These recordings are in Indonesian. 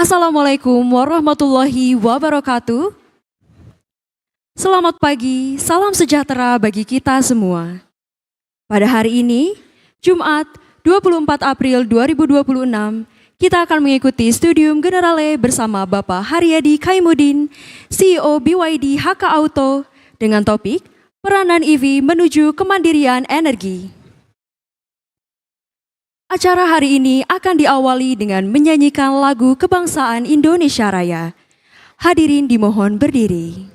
Assalamualaikum warahmatullahi wabarakatuh. Selamat pagi, salam sejahtera bagi kita semua. Pada hari ini, Jumat 24 April 2026, kita akan mengikuti Studium Generale bersama Bapak Haryadi Kaimuddin, CEO BYD HK Auto, dengan topik Peranan EV menuju Kemandirian Energi. Acara hari ini akan diawali dengan menyanyikan lagu Kebangsaan Indonesia Raya. Hadirin dimohon berdiri.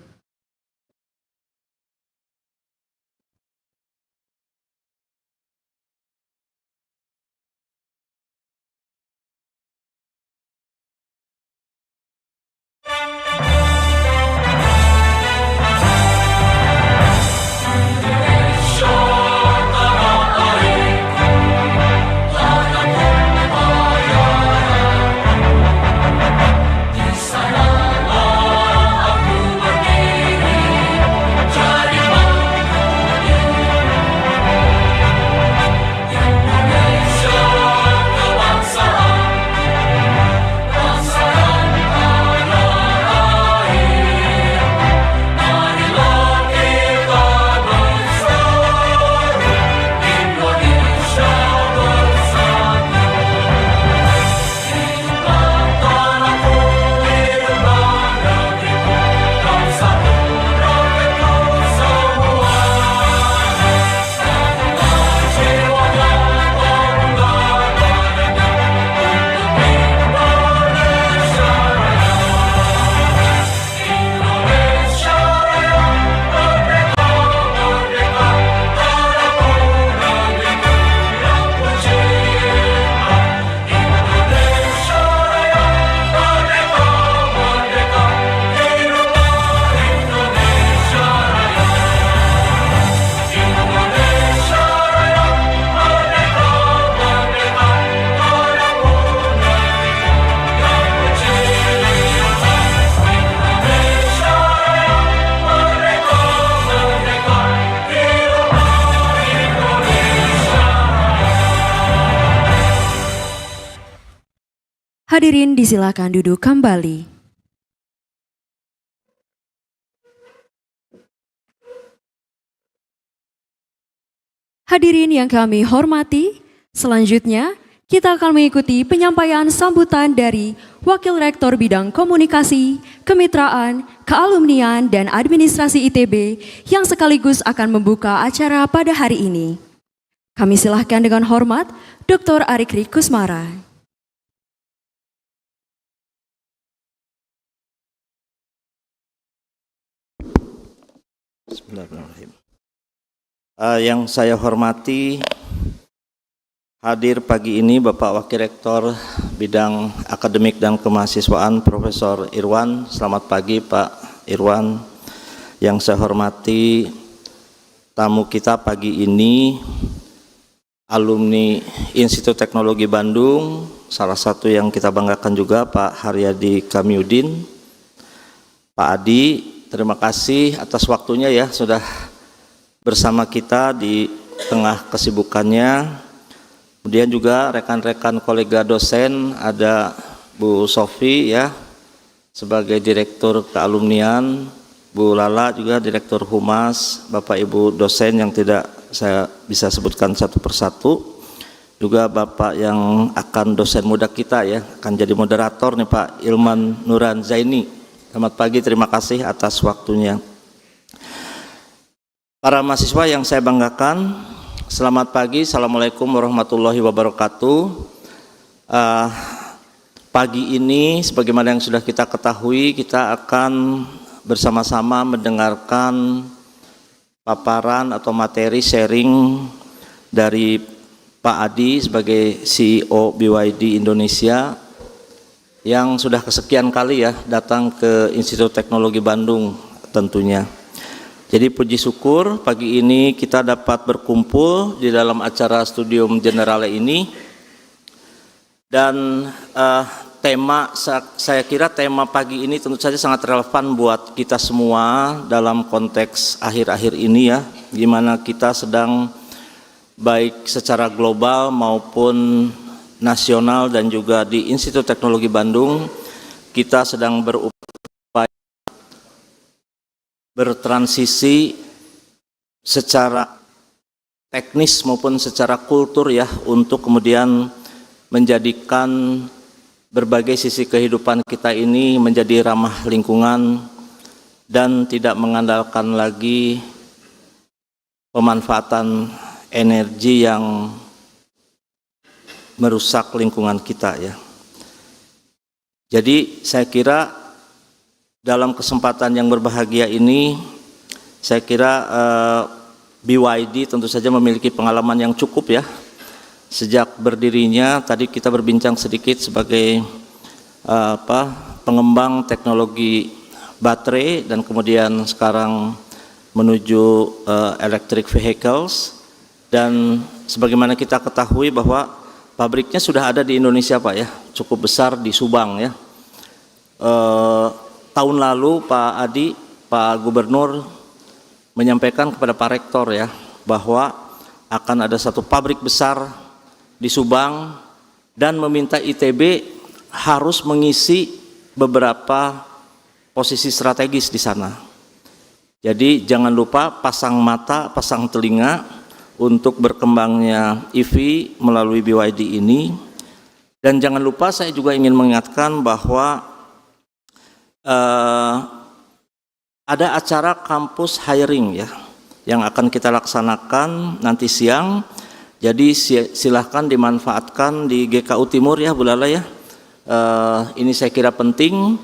Hadirin disilakan duduk kembali. Hadirin yang kami hormati, selanjutnya kita akan mengikuti penyampaian sambutan dari Wakil Rektor Bidang Komunikasi, Kemitraan, Kealumnian, dan Administrasi ITB yang sekaligus akan membuka acara pada hari ini. Kami silahkan dengan hormat Dr. Arikri Kusmara. Bismillahirrahmanirrahim. Yang saya hormati, hadir pagi ini Bapak Wakil Rektor Bidang Akademik dan Kemahasiswaan Profesor Irwan. Selamat pagi Pak Irwan. Yang saya hormati tamu kita pagi ini, alumni Institut Teknologi Bandung, salah satu yang kita banggakan juga Pak Haryadi Kaimuddin. Pak Adi, terima kasih atas waktunya ya, sudah bersama kita di tengah kesibukannya. Kemudian juga rekan-rekan kolega dosen, ada Bu Sofi ya sebagai Direktur Kealumnian, Bu Lala juga Direktur Humas, Bapak Ibu dosen yang tidak saya bisa sebutkan satu persatu. Juga Bapak yang akan dosen muda kita ya, akan jadi moderator nih Pak Ilman Nuran Zaini. Selamat pagi, terima kasih atas waktunya. Para mahasiswa yang saya banggakan, selamat pagi, Assalamualaikum warahmatullahi wabarakatuh. Pagi ini, sebagaimana yang sudah kita ketahui, kita akan bersama-sama mendengarkan paparan atau materi sharing dari Pak Adi sebagai CEO BYD Indonesia, yang sudah kesekian kali ya datang ke Institut Teknologi Bandung tentunya. Jadi puji syukur pagi ini kita dapat berkumpul di dalam acara Studium Generale ini. Dan saya kira tema pagi ini tentu saja sangat relevan buat kita semua dalam konteks akhir-akhir ini ya, gimana kita sedang baik secara global maupun nasional dan juga di Institut Teknologi Bandung kita sedang berupaya bertransisi secara teknis maupun secara kultur ya, untuk kemudian menjadikan berbagai sisi kehidupan kita ini menjadi ramah lingkungan dan tidak mengandalkan lagi pemanfaatan energi yang merusak lingkungan kita ya. Jadi saya kira dalam kesempatan yang berbahagia ini, saya kira BYD tentu saja memiliki pengalaman yang cukup ya. Sejak berdirinya, tadi kita berbincang sedikit sebagai pengembang teknologi baterai dan kemudian sekarang menuju electric vehicles, dan sebagaimana kita ketahui bahwa pabriknya sudah ada di Indonesia Pak ya, cukup besar di Subang ya. Tahun lalu Pak Adi, Pak Gubernur menyampaikan kepada Pak Rektor ya, bahwa akan ada satu pabrik besar di Subang dan meminta ITB harus mengisi beberapa posisi strategis di sana. Jadi jangan lupa pasang mata, pasang telinga untuk berkembangnya EV melalui BYD ini. Dan jangan lupa saya juga ingin mengingatkan bahwa ada acara kampus hiring ya yang akan kita laksanakan nanti siang. Jadi silahkan dimanfaatkan di GKU Timur ya Bu Lala ya. Ini saya kira penting,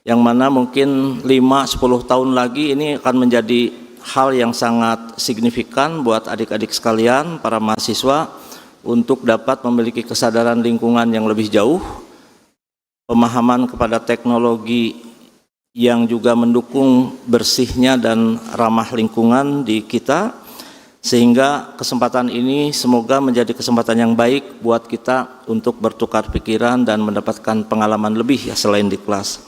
yang mana mungkin 5-10 tahun lagi ini akan menjadi hal yang sangat signifikan buat adik-adik sekalian, para mahasiswa, untuk dapat memiliki kesadaran lingkungan yang lebih jauh, pemahaman kepada teknologi yang juga mendukung bersihnya dan ramah lingkungan di kita, sehingga kesempatan ini semoga menjadi kesempatan yang baik buat kita untuk bertukar pikiran dan mendapatkan pengalaman lebih ya selain di kelas.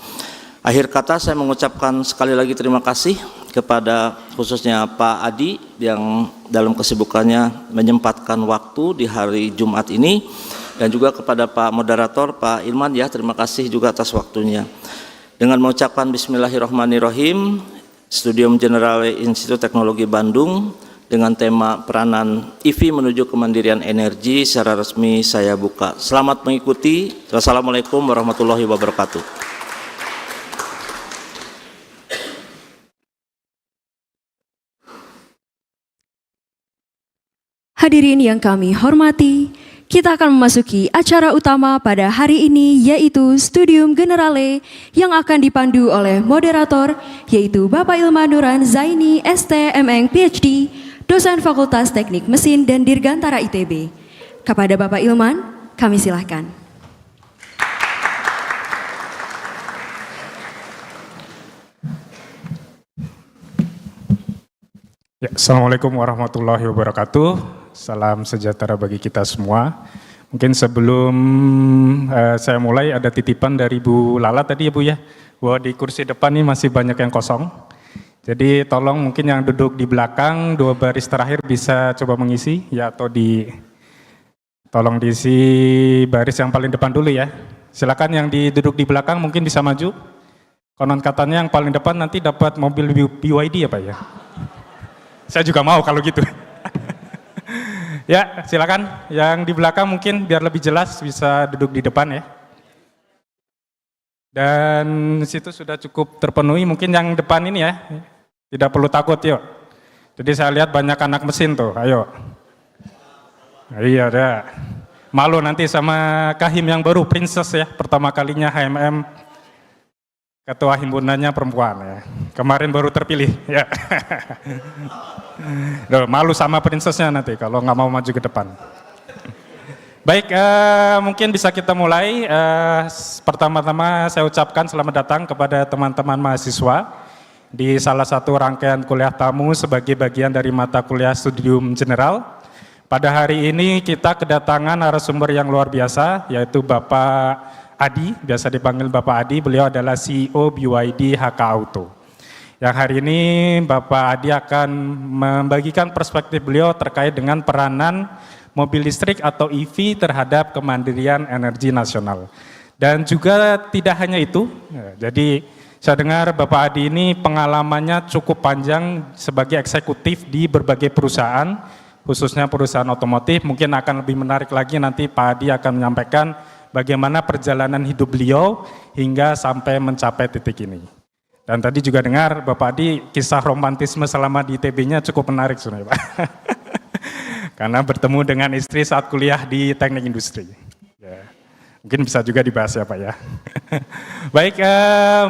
Akhir kata saya mengucapkan sekali lagi terima kasih kepada khususnya Pak Adi yang dalam kesibukannya menyempatkan waktu di hari Jumat ini, dan juga kepada Pak Moderator Pak Ilman ya, terima kasih juga atas waktunya. Dengan mengucapkan Bismillahirrahmanirrahim, Studium Generale Institut Teknologi Bandung dengan tema peranan EV menuju kemandirian energi secara resmi saya buka. Selamat mengikuti. Wassalamualaikum warahmatullahi wabarakatuh. Hadirin yang kami hormati, kita akan memasuki acara utama pada hari ini, yaitu Studium Generale yang akan dipandu oleh moderator, yaitu Bapak Ilmanuran Zaini ST.MN PhD, dosen Fakultas Teknik Mesin dan Dirgantara ITB. Kepada Bapak Ilman, kami silahkan. Ya, Assalamualaikum warahmatullahi wabarakatuh. Salam sejahtera bagi kita semua. Mungkin sebelum saya mulai, ada titipan dari Bu Lala tadi ya Bu ya, bahwa di kursi depan ini masih banyak yang kosong. Jadi tolong mungkin yang duduk di belakang 2 baris terakhir bisa coba mengisi ya, atau tolong diisi baris yang paling depan dulu ya. Silakan yang duduk di belakang mungkin bisa maju. Konon katanya yang paling depan nanti dapat mobil BYD ya Pak ya. Saya juga mau kalau gitu. Ya, silakan. Yang di belakang mungkin biar lebih jelas bisa duduk di depan ya. Dan situ sudah cukup terpenuhi. Mungkin yang depan ini ya, tidak perlu takut yuk. Jadi saya lihat banyak anak mesin tuh, ayo. Iya dah. Malu nanti sama Kahim yang baru, Princess ya, pertama kalinya HMM. Ketua himpunannya perempuan ya. Kemarin baru terpilih ya. Duh, malu sama princessnya nanti kalau nggak mau maju ke depan. Baik, mungkin bisa kita mulai. Pertama-tama saya ucapkan selamat datang kepada teman-teman mahasiswa di salah satu rangkaian kuliah tamu sebagai bagian dari mata kuliah Studium General. Pada hari ini kita kedatangan narasumber yang luar biasa, yaitu Bapak Adi, biasa dipanggil Bapak Adi. Beliau adalah CEO BYD HK Auto. Yang hari ini Bapak Adi akan membagikan perspektif beliau terkait dengan peranan mobil listrik atau EV terhadap kemandirian energi nasional. Dan juga tidak hanya itu, jadi saya dengar Bapak Adi ini pengalamannya cukup panjang sebagai eksekutif di berbagai perusahaan, khususnya perusahaan otomotif. Mungkin akan lebih menarik lagi nanti Pak Adi akan menyampaikan bagaimana perjalanan hidup beliau hingga sampai mencapai titik ini. Dan tadi juga dengar Bapak Adi kisah romantisme selama di ITB-nya cukup menarik sebenarnya Pak. Karena bertemu dengan istri saat kuliah di teknik industri. Ya. Mungkin bisa juga dibahas ya Pak ya. Baik,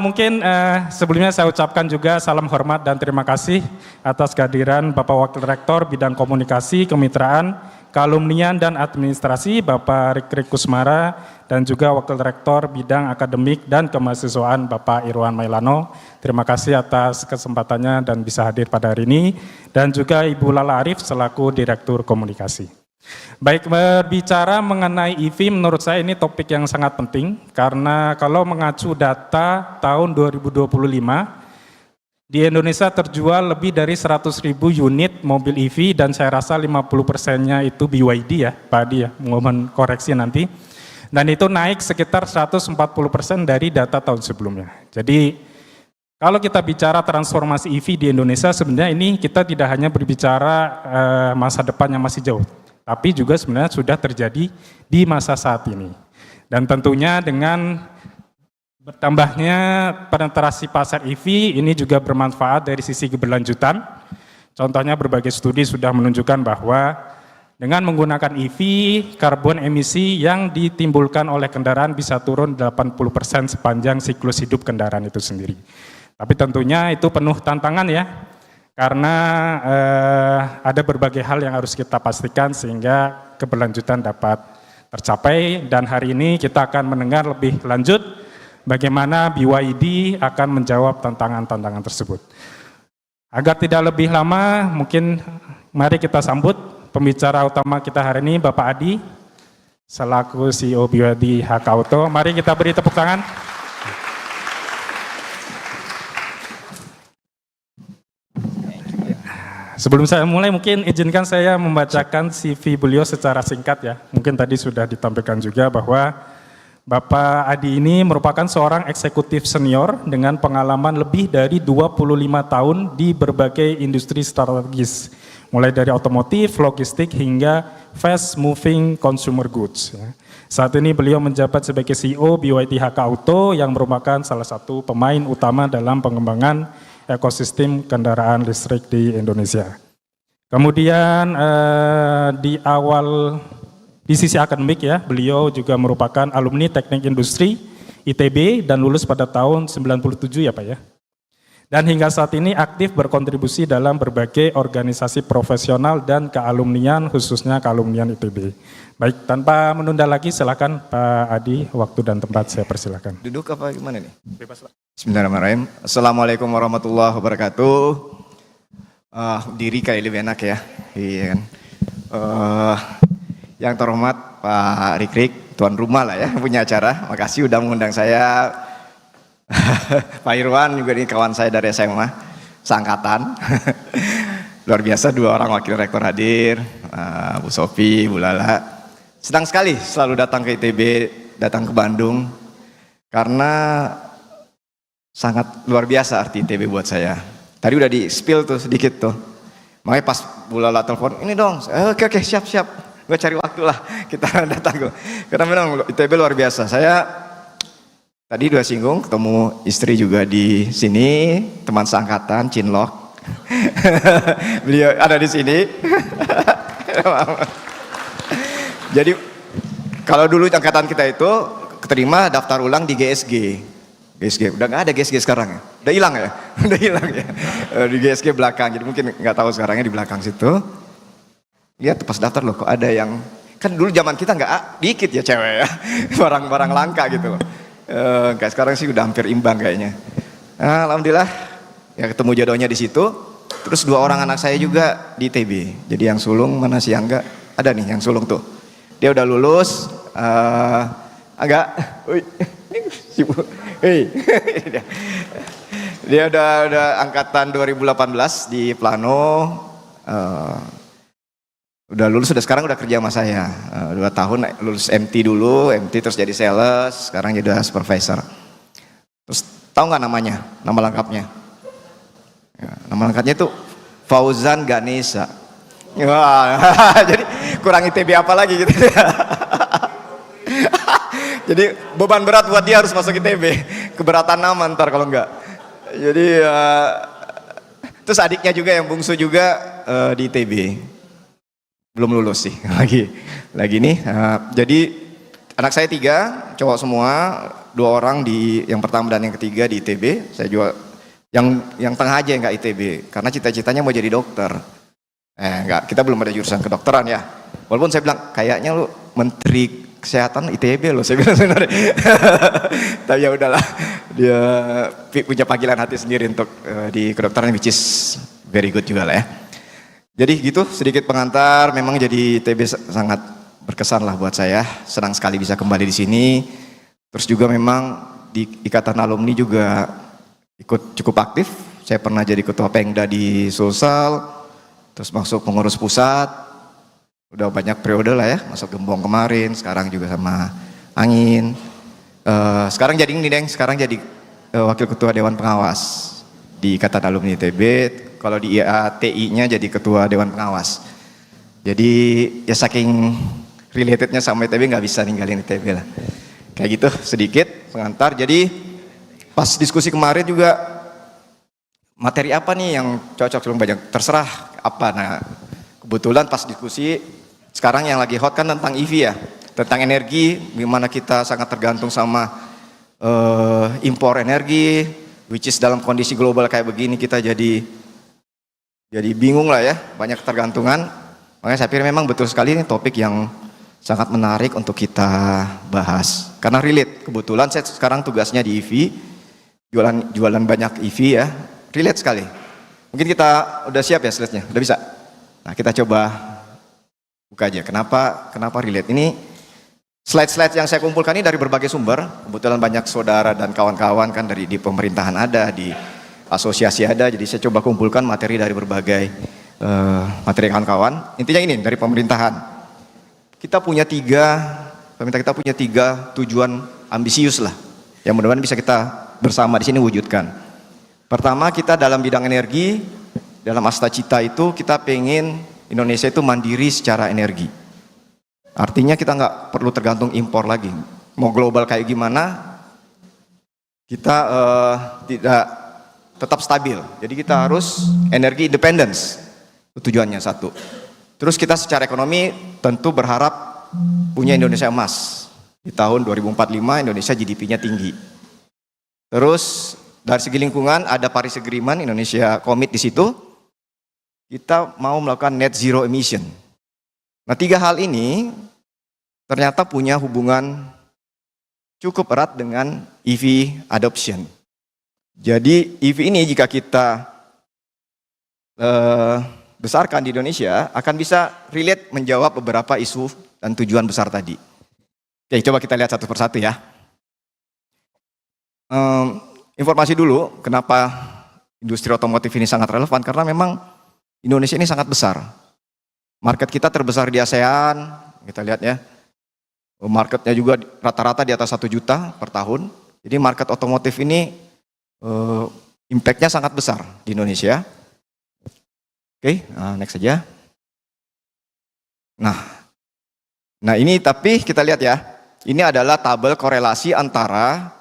mungkin sebelumnya saya ucapkan juga salam hormat dan terima kasih atas kehadiran Bapak Wakil Rektor Bidang Komunikasi, Kemitraan, Kealumnian dan Administrasi Bapak Rikrik Kusmara dan juga Wakil Rektor Bidang Akademik dan Kemahasiswaan Bapak Irwan Mailano. Terima kasih atas kesempatannya dan bisa hadir pada hari ini. Dan juga Ibu Lala Arif selaku Direktur Komunikasi. Baik, berbicara mengenai EV menurut saya ini topik yang sangat penting karena kalau mengacu data tahun 2025 di Indonesia terjual lebih dari 100.000 unit mobil EV dan saya rasa 50%-nya itu BYD ya, Pak Adi ya, mohon koreksi nanti. Dan itu naik sekitar 140% dari data tahun sebelumnya. Jadi kalau kita bicara transformasi EV di Indonesia sebenarnya ini kita tidak hanya berbicara masa depan yang masih jauh, tapi juga sebenarnya sudah terjadi di masa saat ini. Dan tentunya dengan bertambahnya penetrasi pasar EV ini juga bermanfaat dari sisi keberlanjutan. Contohnya berbagai studi sudah menunjukkan bahwa dengan menggunakan EV, karbon emisi yang ditimbulkan oleh kendaraan bisa turun 80% sepanjang siklus hidup kendaraan itu sendiri. Tapi tentunya itu penuh tantangan ya, karena ada berbagai hal yang harus kita pastikan sehingga keberlanjutan dapat tercapai. Dan hari ini kita akan mendengar lebih lanjut bagaimana BYD akan menjawab tantangan-tantangan tersebut. Agar tidak lebih lama, mungkin mari kita sambut pembicara utama kita hari ini, Bapak Adi, selaku CEO BYD HK Auto. Mari kita beri tepuk tangan. Sebelum saya mulai, mungkin izinkan saya membacakan CV beliau secara singkat ya. Mungkin tadi sudah ditampilkan juga bahwa Bapak Adi ini merupakan seorang eksekutif senior dengan pengalaman lebih dari 25 tahun di berbagai industri strategis, mulai dari otomotif, logistik, hingga fast moving consumer goods. Saat ini beliau menjabat sebagai CEO BYD HK Auto yang merupakan salah satu pemain utama dalam pengembangan ekosistem kendaraan listrik di Indonesia. Kemudian di sisi akademik ya, beliau juga merupakan alumni Teknik Industri ITB dan lulus pada tahun 97 ya Pak ya. Dan hingga saat ini aktif berkontribusi dalam berbagai organisasi profesional dan kealumnian, khususnya kealumnian ITB. Baik, tanpa menunda lagi silakan Pak Adi, waktu dan tempat saya persilakan. Duduk apa gimana nih? Bebas Pak. Bismillahirrahmanirrahim. Assalamualaikum warahmatullahi wabarakatuh. Diri kayak lebih enak ya. Iya kan. Yang terhormat Pak Rikrik, tuan rumah lah ya punya acara. Makasih udah mengundang saya. Pak Irwan juga ini kawan saya dari SMA, seangkatan. Luar biasa, 2 orang wakil rektor hadir, Bu Sofi, Bu Lala. Senang sekali selalu datang ke ITB, datang ke Bandung. Karena sangat luar biasa arti ITB buat saya. Tadi udah di spill tuh sedikit tuh. Makanya pas Bu Lala telepon, ini dong, oke siap. Gue cari waktu lah, kita datang. Karena memang ITB luar biasa. Saya tadi udah singgung, ketemu istri juga di sini, teman seangkatan, Cinlok. Beliau ada di sini. Jadi kalau dulu angkatan kita itu keterima daftar ulang di GSG. Udah nggak ada GSG sekarang ya? Udah hilang ya? Udah hilang ya? Di GSG belakang, jadi mungkin nggak tahu sekarangnya di belakang situ. Lihat pas daftar loh, kok ada yang, kan dulu zaman kita nggak dikit ya cewek ya, barang-barang langka gitu. Kayak sekarang sih udah hampir imbang kayaknya. Alhamdulillah ya ketemu jodohnya di situ. Terus 2 orang anak saya juga di ITB. Jadi yang sulung mana si Angga? Ada nih yang sulung tuh. Dia udah lulus. Agak, dia udah angkatan 2018 di Plano. Udah lulus, sekarang udah kerja sama saya. 2 tahun lulus MT dulu, MT terus jadi sales, sekarang jadi supervisor. Terus tahu nggak namanya, nama lengkapnya? Ya, nama lengkapnya itu Fauzan Ganesha. Wah, jadi kurang ITB apa lagi gitu. Jadi beban berat buat dia harus masuk ITB, keberatan nama ntar kalau enggak. Jadi terus adiknya juga yang bungsu juga di ITB, belum lulus sih lagi nih. Jadi anak saya 3, cowok semua, 2 orang di yang pertama dan yang ketiga di ITB. Saya juga yang tengah aja yang nggak ITB, karena cita-citanya mau jadi dokter. Enggak, kita belum ada jurusan kedokteran ya. Walaupun saya bilang kayaknya lu menteri kesehatan ITB loh, saya bilang sebenarnya. Tapi ya udahlah, dia punya panggilan hati sendiri untuk di kedokteran, which is very good juga lah ya. Jadi gitu sedikit pengantar, memang jadi ITB sangat berkesan lah buat saya. Senang sekali bisa kembali di sini. Terus juga memang di Ikatan Alumni juga ikut cukup aktif. Saya pernah jadi ketua Pengda di Sulsel. Terus masuk pengurus pusat, udah banyak periode lah ya, masuk Gembong kemarin, sekarang juga sama Angin. Sekarang jadi ini Deng, sekarang jadi wakil ketua Dewan Pengawas di Ikatan Alumni ITB. Kalau di IATI-nya jadi ketua Dewan Pengawas. Jadi ya saking relatednya sama ITB nggak bisa ninggalin ITB lah. Kayak gitu sedikit pengantar. Jadi pas diskusi kemarin juga materi apa nih yang cocok, belum banyak, terserah apa. Nah kebetulan pas diskusi sekarang yang lagi hot kan tentang EV ya, tentang energi, gimana kita sangat tergantung sama impor energi, which is dalam kondisi global kayak begini kita jadi bingung lah ya, banyak ketergantungan. Makanya saya pikir memang betul sekali ini topik yang sangat menarik untuk kita bahas karena relate. Kebetulan saya sekarang tugasnya di EV, jualan banyak EV ya, relate sekali. Mungkin kita udah siap ya slide-nya, udah bisa? Nah kita coba buka aja, kenapa relate. Ini slide-slide yang saya kumpulkan ini dari berbagai sumber, kebetulan banyak saudara dan kawan-kawan kan di pemerintahan ada, di asosiasi ada, jadi saya coba kumpulkan materi dari berbagai materi kawan-kawan. Intinya ini, dari pemerintahan. Pemerintah kita punya 3 tujuan ambisius lah, yang mudah-mudahan bisa kita bersama di sini wujudkan. Pertama, kita dalam bidang energi, dalam Astacita itu kita pengen Indonesia itu mandiri secara energi. Artinya kita nggak perlu tergantung impor lagi. Mau global kayak gimana, kita tidak tetap stabil. Jadi kita harus energi independence, itu tujuannya 1. Terus kita secara ekonomi tentu berharap punya Indonesia emas. Di tahun 2045 Indonesia GDP-nya tinggi. Terus dari segi lingkungan ada Paris Agreement, Indonesia komit di situ. Kita mau melakukan net zero emission. Nah 3 hal ini ternyata punya hubungan cukup erat dengan EV adoption. Jadi EV ini jika kita besarkan di Indonesia akan bisa relate menjawab beberapa isu dan tujuan besar tadi. Oke, coba kita lihat satu persatu ya. Informasi dulu, kenapa industri otomotif ini sangat relevan, karena memang Indonesia ini sangat besar. Market kita terbesar di ASEAN, kita lihat ya. Marketnya juga rata-rata di atas 1 juta per tahun. Jadi market otomotif ini impact-nya sangat besar di Indonesia. Oke, next saja. Nah ini tapi kita lihat ya, ini adalah tabel korelasi antara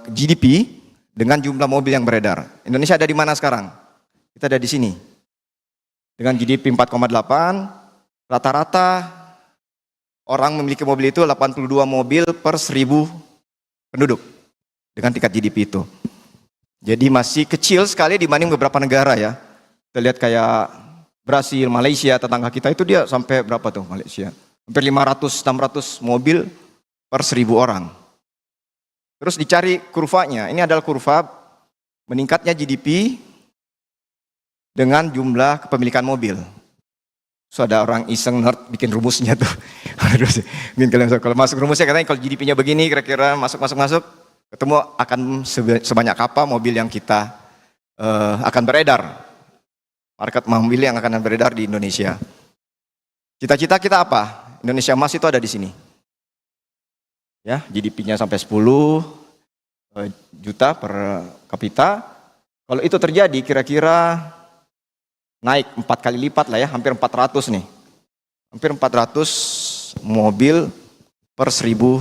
GDP dengan jumlah mobil yang beredar. Indonesia ada di mana sekarang? Kita ada di sini. Dengan GDP 4,8, rata-rata orang memiliki mobil itu 82 mobil per 1000 penduduk dengan tingkat GDP itu. Jadi masih kecil sekali dibanding beberapa negara ya. Kita lihat kayak Brasil, Malaysia, tetangga kita itu dia sampai berapa tuh Malaysia? Hampir 500-600 mobil per 1000 orang. Terus dicari kurvanya, ini adalah kurva meningkatnya GDP dengan jumlah kepemilikan mobil. So ada orang iseng nerd bikin rumusnya tuh. Mungkin kalian kalau masuk rumusnya katanya kalau GDP-nya begini kira-kira masuk, ketemu akan sebanyak apa mobil yang kita akan beredar. Market mobil yang akan beredar di Indonesia. Cita-cita kita apa? Indonesia Emas itu ada di sini. Ya, GDP-nya sampai 10 juta per kapita. Kalau itu terjadi kira-kira naik 4 kali lipat lah ya, hampir 400 nih. Hampir 400 mobil per 1000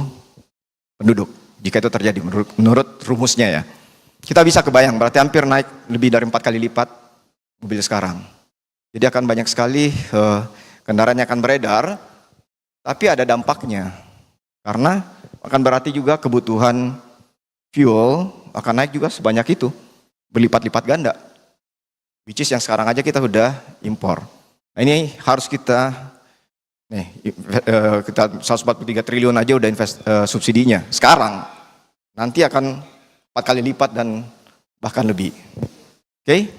penduduk. Jika itu terjadi menurut rumusnya ya. Kita bisa kebayang berarti hampir naik lebih dari 4 kali lipat mobil sekarang. Jadi akan banyak sekali kendaraan yang akan beredar, tapi ada dampaknya. Karena akan berarti juga kebutuhan fuel akan naik juga sebanyak itu, berlipat-lipat ganda. Which is yang sekarang aja kita udah impor. Nah ini harus kita, kita 143 triliun aja udah subsidinya. Sekarang, nanti akan 4 kali lipat dan bahkan lebih. Oke,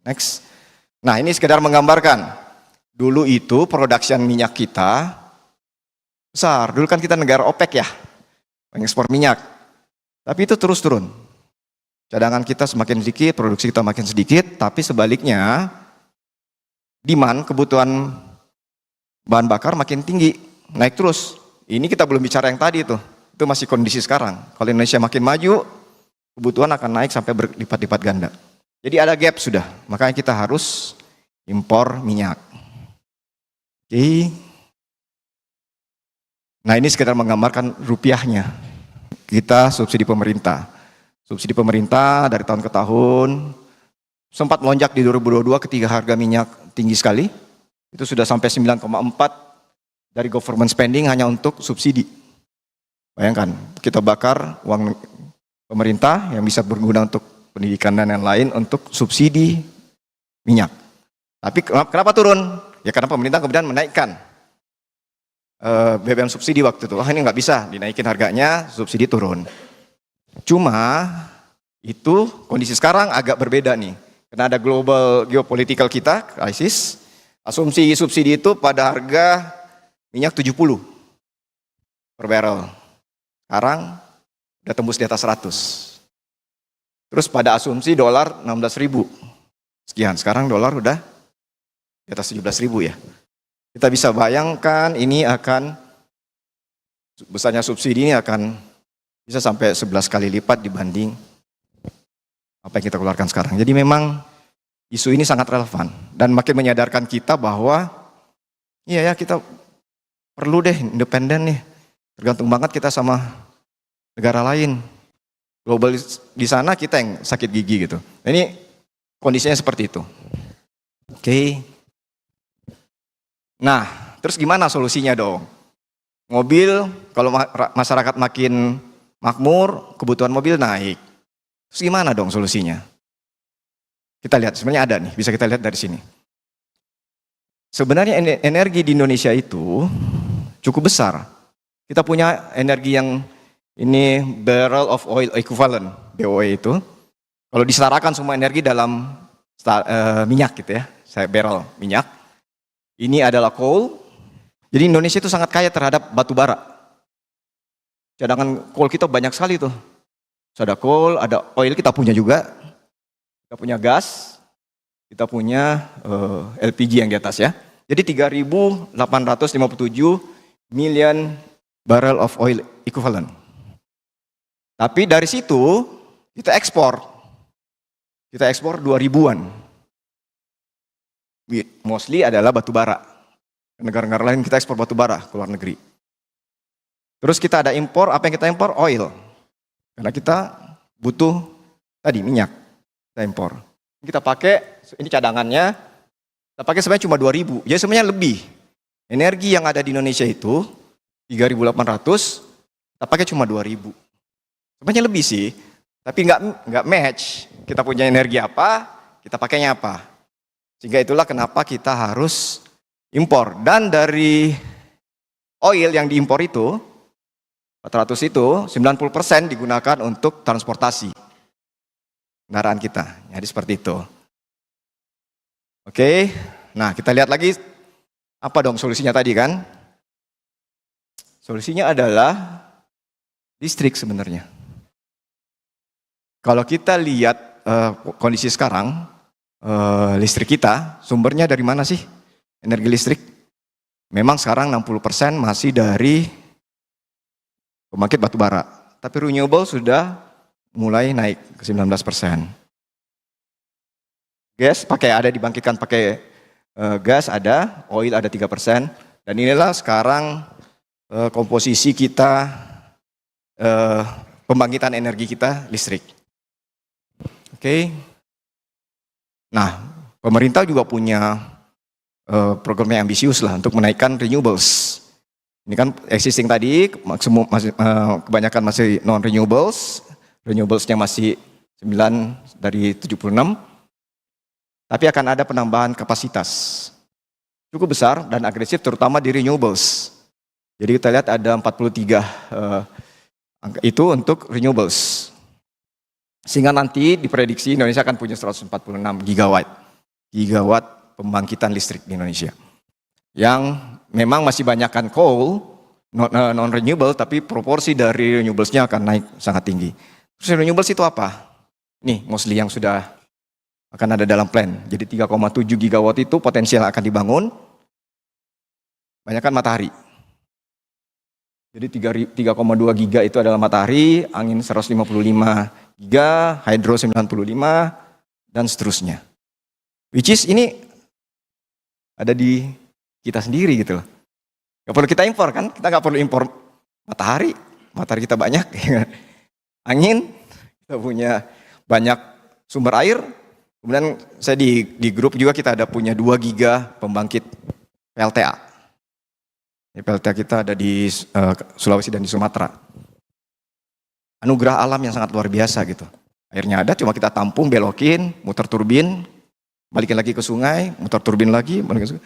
next. Nah ini sekedar menggambarkan, dulu itu production minyak kita besar. Dulu kan kita negara OPEC ya, pengekspor minyak. Tapi itu terus turun. Cadangan kita semakin sedikit, produksi kita makin sedikit, tapi sebaliknya demand, kebutuhan bahan bakar makin tinggi, naik terus. Ini kita belum bicara yang tadi itu masih kondisi sekarang. Kalau Indonesia makin maju, kebutuhan akan naik sampai berlipat-lipat ganda. Jadi ada gap sudah, makanya kita harus impor minyak. Oke. Nah ini sekedar menggambarkan rupiahnya. Kita subsidi pemerintah. Subsidi pemerintah dari tahun ke tahun sempat melonjak di 2022 ketika harga minyak tinggi sekali. Itu sudah sampai 9,4 dari government spending hanya untuk subsidi. Bayangkan, kita bakar uang pemerintah yang bisa berguna untuk pendidikan dan lain-lain untuk subsidi minyak. Tapi kenapa turun? Ya karena pemerintah kemudian menaikkan BBM subsidi waktu itu. Wah ini nggak bisa dinaikin harganya, subsidi turun. Cuma itu kondisi sekarang agak berbeda nih. Karena ada global geopolitical kita, krisis. Asumsi subsidi itu pada harga minyak 70 per barrel. Sekarang udah tembus di atas 100. Terus pada asumsi dolar 16.000 sekian. Sekarang dolar udah di atas 17.000 ya. Kita bisa bayangkan ini akan, besarnya subsidi ini akan bisa sampai 11 kali lipat dibanding apa yang kita keluarkan sekarang. Jadi memang isu ini sangat relevan dan makin menyadarkan kita bahwa iya ya kita perlu deh independen nih. Tergantung banget kita sama negara lain. Global di sana kita yang sakit gigi gitu. Nah, ini kondisinya seperti itu. Oke. Nah, terus gimana solusinya dong? Mobil, kalau masyarakat makin makmur, kebutuhan mobil naik. Terus gimana dong solusinya? Kita lihat, sebenarnya ada nih, bisa kita lihat dari sini. Sebenarnya energi di Indonesia itu cukup besar. Kita punya energi yang ini barrel of oil equivalent, BOE itu. Kalau disetarakan semua energi dalam minyak gitu ya, saya barrel minyak. Ini adalah coal. Jadi Indonesia itu sangat kaya terhadap batu bara. Cadangan coal kita banyak sekali tuh. Ada coal, ada oil kita punya juga. Kita punya gas, kita punya LPG yang di atas ya. Jadi 3.857 million barrel of oil equivalent. Tapi dari situ kita ekspor. Kita ekspor 2.000-an. Mostly adalah batu bara. Negara-negara lain kita ekspor batu bara ke luar negeri. Terus kita ada impor, apa yang kita impor? Oil. Karena kita butuh tadi minyak. Kita impor. Kita pakai, ini cadangannya, kita pakai sebenarnya cuma 2.000. Jadi sebenarnya lebih. Energi yang ada di Indonesia itu 3.800, kita pakai cuma 2.000. Sebenarnya lebih sih, tapi nggak match. Kita punya energi apa, kita pakainya apa. Sehingga itulah kenapa kita harus impor. Dan dari oil yang diimpor itu, 400 itu, 90% digunakan untuk transportasi kendaraan kita. Jadi seperti itu. Oke, nah kita lihat lagi apa dong solusinya tadi kan? Solusinya adalah listrik sebenarnya. Kalau kita lihat kondisi sekarang, listrik kita, sumbernya dari mana sih? Energi listrik memang sekarang 60% masih dari pembangkit batu bara. Tapi renewable sudah mulai naik ke 19%. Gas ada dibangkitkan pakai gas ada, oil ada 3%. Dan inilah sekarang komposisi kita, pembangkitan energi kita listrik. Oke. Nah, pemerintah juga punya program yang ambisius lah untuk menaikkan renewables. Ini kan existing tadi, kebanyakan masih non-renewables, renewablesnya masih 9 dari 76, tapi akan ada penambahan kapasitas cukup besar dan agresif terutama di renewables. Jadi kita lihat ada 43 angka itu untuk renewables. Sehingga nanti diprediksi Indonesia akan punya 146 gigawatt pembangkitan listrik di Indonesia. Yang memang masih banyakkan coal, non-renewable, tapi proporsi dari renewables-nya akan naik sangat tinggi. Terus renewables itu apa? Nih, mostly yang sudah akan ada dalam plan. Jadi 3,7 gigawatt itu potensial akan dibangun, banyakkan matahari. Jadi 3,2 giga itu adalah matahari, angin 155 giga, hydro 95, dan seterusnya. Which is ini ada di kita sendiri gitu loh. Gak perlu kita impor kan, kita gak perlu impor matahari kita banyak. Angin, kita punya banyak sumber air. Kemudian saya di grup juga kita ada punya 2 giga pembangkit PLTA. PLTA kita ada di Sulawesi dan di Sumatera. Anugerah alam yang sangat luar biasa gitu. Airnya ada, cuma kita tampung, belokin, muter turbin, balikin lagi ke sungai, muter turbin lagi, balikin ke sungai.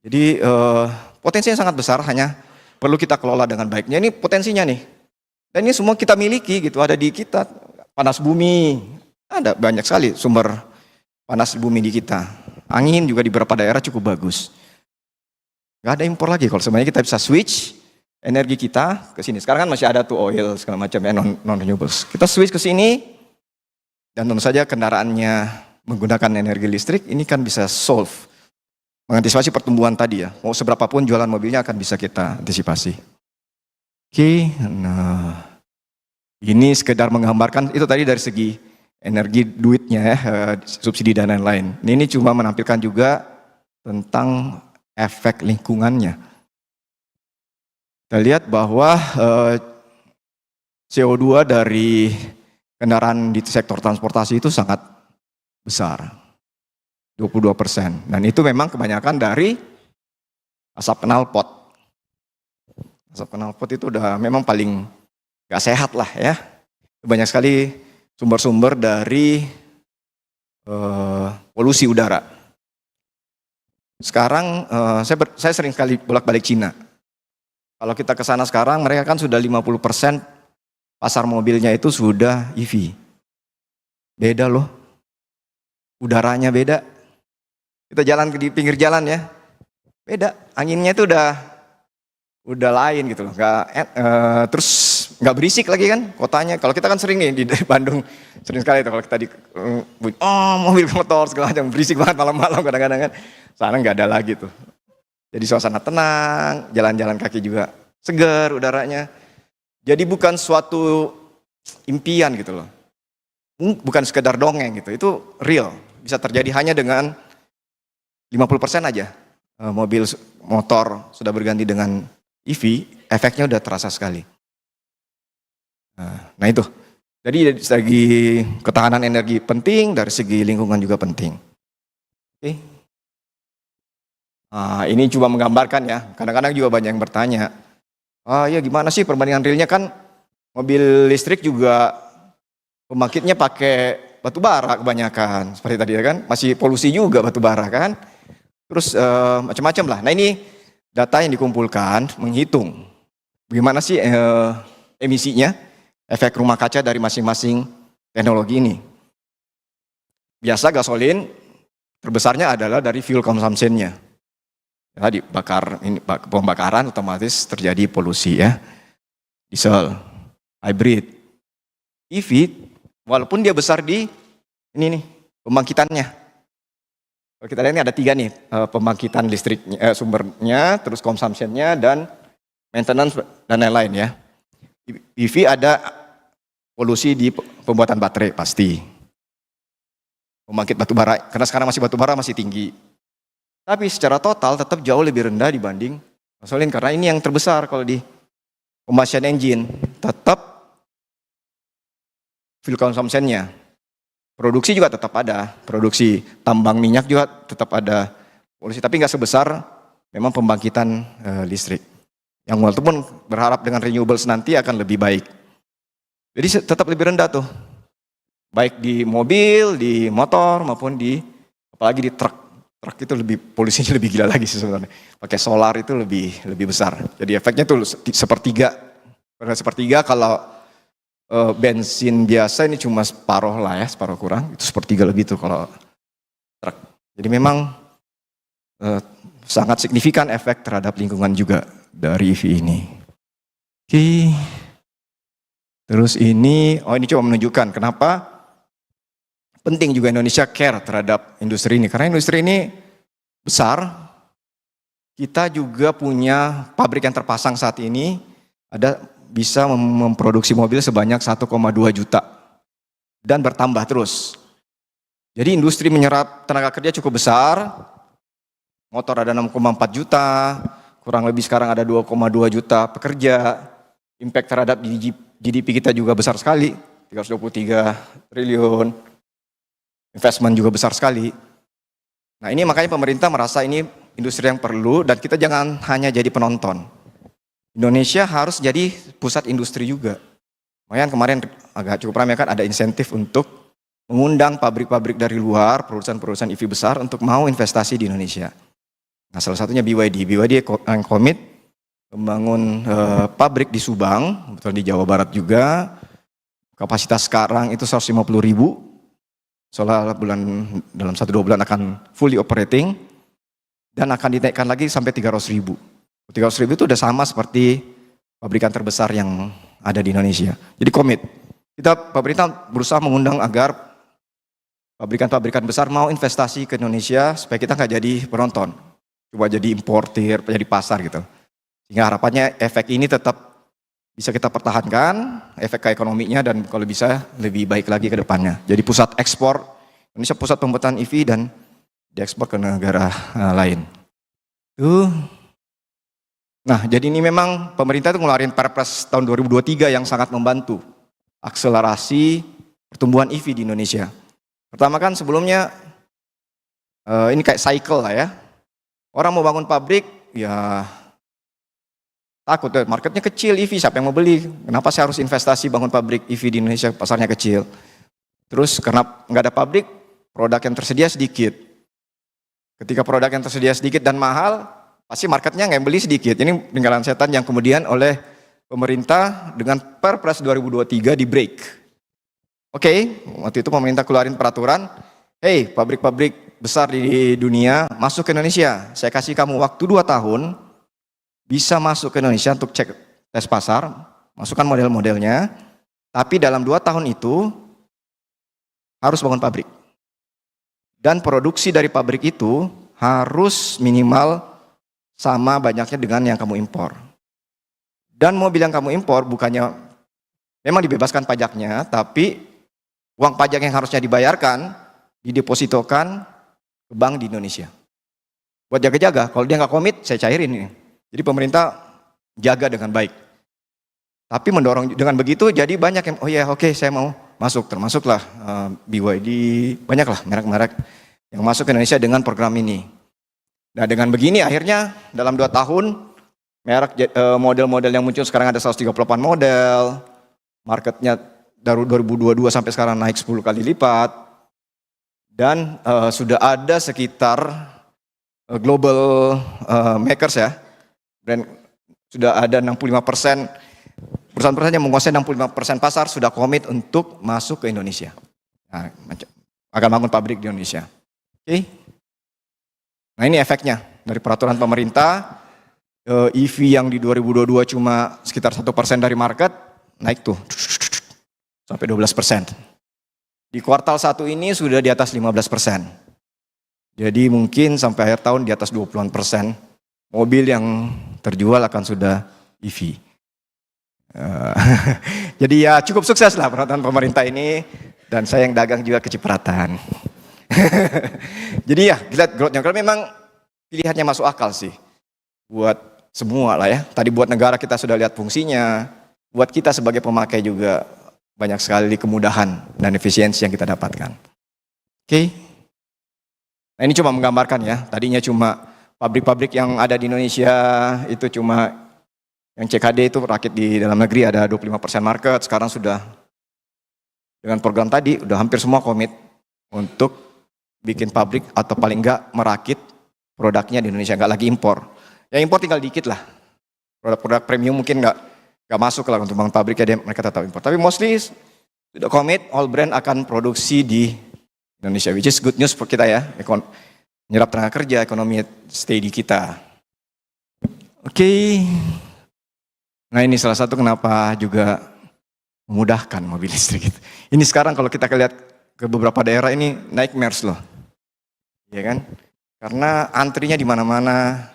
Jadi potensinya sangat besar, hanya perlu kita kelola dengan baiknya. Ini potensinya nih. Dan ini semua kita miliki gitu, ada di kita. Panas bumi, ada banyak sekali sumber panas bumi di kita. Angin juga di beberapa daerah cukup bagus. Gak ada impor lagi kalau sebenarnya kita bisa switch energi kita ke sini. Sekarang kan masih ada tuh oil segala macam ya, non-renewables. Kita switch ke sini dan tentu saja kendaraannya menggunakan energi listrik ini kan bisa solve. Mengantisipasi pertumbuhan tadi ya. Mau seberapa pun jualan mobilnya akan bisa kita antisipasi. Oke, nah ini sekedar menggambarkan itu tadi dari segi energi duitnya ya, subsidi dan lain-lain. Ini cuma menampilkan juga tentang efek lingkungannya. Kita lihat bahwa CO2 dari kendaraan di sektor transportasi itu sangat besar. 22%. Dan itu memang kebanyakan dari asap knalpot. Asap knalpot itu udah memang paling gak sehat lah ya. Banyak sekali sumber-sumber dari polusi udara. Sekarang saya sering sekali bolak-balik Cina. Kalau kita ke sana sekarang mereka kan sudah 50% pasar mobilnya itu sudah EV. Beda loh. Udaranya beda. Kita jalan di pinggir jalan ya, beda. Anginnya itu udah lain gitu loh. Terus nggak berisik lagi kan kotanya. Kalau kita kan sering nih di Bandung, sering sekali itu kalau kita mobil motor segala macam berisik banget malam-malam kadang-kadang kan. Sana nggak ada lagi tuh. Jadi suasana tenang, jalan-jalan kaki juga segar udaranya. Jadi bukan suatu impian gitu loh. Bukan sekedar dongeng gitu. Itu real. Bisa terjadi hanya dengan 50% aja mobil motor sudah berganti dengan EV, efeknya udah terasa sekali. Nah itu, jadi dari segi ketahanan energi penting, dari segi lingkungan juga penting. Oke. Nah, ini coba menggambarkan ya, kadang-kadang juga banyak yang bertanya, ya gimana sih perbandingan realnya kan mobil listrik juga pembangkitnya pakai batu bara kebanyakan, seperti tadi ya kan, masih polusi juga batu bara kan. Terus macam-macam lah. Nah ini data yang dikumpulkan menghitung bagaimana sih emisinya, efek rumah kaca dari masing-masing teknologi ini. Biasa gasolin terbesarnya adalah dari fuel consumption-nya. Tadi pembakaran otomatis terjadi polusi ya. Diesel, hybrid, EV walaupun dia besar di ini nih pembangkitannya. Kalau kita lihat ini ada 3 nih, pembangkitan listriknya, sumbernya, terus consumption-nya, dan maintenance dan lain-lain ya. EV ada polusi di pembuatan baterai pasti. Pembangkit batu bara, karena sekarang masih batu bara masih tinggi. Tapi secara total tetap jauh lebih rendah dibanding gasolin, karena ini yang terbesar kalau di combustion engine. Tetap fuel consumption-nya. Produksi juga tetap ada, produksi tambang minyak juga tetap ada polusi, tapi nggak sebesar memang pembangkitan listrik. Yang walaupun berharap dengan renewables nanti akan lebih baik. Jadi tetap lebih rendah tuh, baik di mobil, di motor maupun apalagi di truk. Truk itu polusinya lebih gila lagi sih sebenarnya. Pakai solar itu lebih besar. Jadi efeknya tuh sepertiga kalau bensin biasa ini cuma separuh lah ya, separuh kurang, itu sepertiga lebih tuh kalau truk. Jadi memang sangat signifikan efek terhadap lingkungan juga dari EV ini. Oke. Terus ini cuma menunjukkan kenapa penting juga Indonesia care terhadap industri ini. Karena industri ini besar, kita juga punya pabrik yang terpasang saat ini, bisa memproduksi mobil sebanyak 1,2 juta dan bertambah terus. Jadi industri menyerap tenaga kerja cukup besar. Motor ada 6,4 juta, kurang lebih sekarang ada 2,2 juta pekerja. Impact terhadap GDP kita juga besar sekali, 323 triliun. Investment juga besar sekali. Nah, ini makanya pemerintah merasa ini industri yang perlu, dan kita jangan hanya jadi penonton. Indonesia harus jadi pusat industri juga. Makanya kemarin agak cukup ramai kan, ada insentif untuk mengundang pabrik-pabrik dari luar, perusahaan-perusahaan EV besar untuk mau investasi di Indonesia. Nah, salah satunya BYD yang komit membangun pabrik di Subang, betul di Jawa Barat juga. Kapasitas sekarang itu 150.000. Soalnya dalam 1-2 bulan akan fully operating dan akan dinaikkan lagi sampai 300.000. 300.000 itu udah sama seperti pabrikan terbesar yang ada di Indonesia. Jadi komit. Pemerintah berusaha mengundang agar pabrikan-pabrikan besar mau investasi ke Indonesia supaya kita nggak jadi penonton, coba jadi importir, jadi pasar gitu. Sehingga harapannya efek ini tetap bisa kita pertahankan, efek ke ekonominya, dan kalau bisa lebih baik lagi ke depannya. Jadi pusat ekspor, Indonesia pusat pembuatan EV dan diekspor ke negara lain. Nah, jadi ini memang pemerintah itu ngeluarin Perpres tahun 2023 yang sangat membantu akselerasi pertumbuhan EV di Indonesia. Pertama kan sebelumnya ini kayak cycle lah ya. Orang mau bangun pabrik ya takut, marketnya kecil EV, siapa yang mau beli? Kenapa saya harus investasi bangun pabrik EV di Indonesia, pasarnya kecil. Terus karena nggak ada pabrik, produk yang tersedia sedikit. Ketika produk yang tersedia sedikit dan mahal, pasti marketnya nggak beli sedikit. Ini peninggalan setan yang kemudian oleh pemerintah dengan Perpres 2023 di break. Oke, waktu itu pemerintah keluarin peraturan, hey pabrik-pabrik besar di dunia masuk ke Indonesia. Saya kasih kamu waktu 2 tahun, bisa masuk ke Indonesia untuk cek tes pasar, masukkan model-modelnya, tapi dalam 2 tahun itu harus bangun pabrik. Dan produksi dari pabrik itu harus minimal sama banyaknya dengan yang kamu impor. Dan mobil yang kamu impor bukannya memang dibebaskan pajaknya, tapi uang pajak yang harusnya dibayarkan didepositokan ke bank di Indonesia. Buat jaga-jaga, kalau dia nggak komit, saya cairin ini. Jadi pemerintah jaga dengan baik. Tapi mendorong dengan begitu, jadi banyak yang, oh ya oke, saya mau masuk, termasuklah BYD, banyaklah merek-merek yang masuk ke Indonesia dengan program ini. Nah dengan begini akhirnya dalam 2 tahun, merek model-model yang muncul sekarang ada 138 model, marketnya dari 2022 sampai sekarang naik 10 kali lipat, dan sudah ada sekitar global makers ya, brand sudah ada 65%, perusahaan-perusahaan yang menguasai 65% pasar sudah komit untuk masuk ke Indonesia. Nah, akan bangun pabrik di Indonesia. Oke. Nah ini efeknya dari peraturan pemerintah, EV yang di 2022 cuma sekitar 1% dari market, naik tuh sampai 12%. Di kuartal 1 ini sudah di atas 15%. Jadi mungkin sampai akhir tahun di atas 20% mobil yang terjual akan sudah EV. Jadi ya cukup sukses lah perantaraan pemerintah ini, dan saya yang dagang juga kecipratan. Jadi ya lihat growth-nya, kalau memang pilihannya masuk akal sih buat semua lah ya. Tadi buat negara kita sudah lihat fungsinya, buat kita sebagai pemakai juga banyak sekali kemudahan dan efisiensi yang kita dapatkan. Oke. Nah ini cuma menggambarkan ya, tadinya cuma pabrik-pabrik yang ada di Indonesia itu cuma yang CKD itu rakit di dalam negeri ada 25% market, sekarang sudah dengan program tadi udah hampir semua komit untuk bikin pabrik atau paling enggak merakit produknya di Indonesia, enggak lagi impor. Yang impor tinggal dikit lah. Produk-produk premium mungkin enggak masuk lah untuk bangun pabrik, ya mereka tetap impor. Tapi mostly sudah komit all brand akan produksi di Indonesia, which is good news for kita ya. Menyerap tenaga kerja, ekonomi stay di kita. Oke. Nah ini salah satu kenapa juga memudahkan mobil listrik itu. Ini sekarang kalau kita lihat ke beberapa daerah ini nightmares loh. Ya kan? Karena antrinya di mana-mana.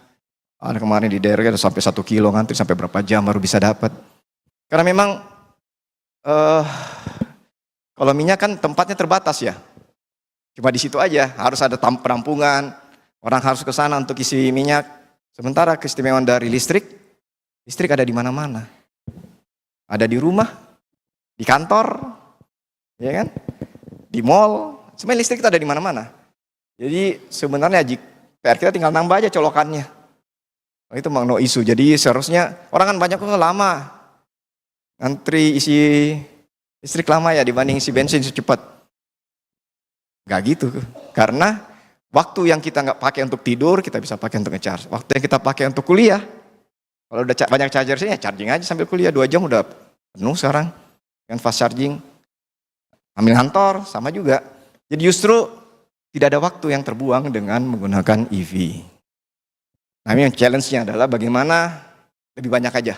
Ada kemarin di daerah ada sampai 1 kilo ngantri sampai berapa jam baru bisa dapat. Karena memang kalau minyak kan tempatnya terbatas ya. Cuma di situ aja, harus ada penampungan, orang harus ke sana untuk isi minyak. Sementara keistimewaan dari listrik ada di mana-mana. Ada di rumah, di kantor, ya kan? Di mall, sebenarnya listrik itu ada di mana-mana. Jadi sebenarnya PR kita tinggal nambah aja colokannya. Itu memang no issue. Jadi seharusnya orang kan banyak kok lama ngantri isi listrik lama ya dibanding isi bensin secepat. Gak gitu, karena waktu yang kita nggak pakai untuk tidur kita bisa pakai untuk nge-charge. Waktu yang kita pakai untuk kuliah, kalau udah banyak charger sih ya charging aja sambil kuliah 2 jam udah penuh sekarang dengan fast charging. Ambil kantor sama juga. Jadi justru tidak ada waktu yang terbuang dengan menggunakan EV. Nah ini yang challenge-nya adalah bagaimana lebih banyak aja.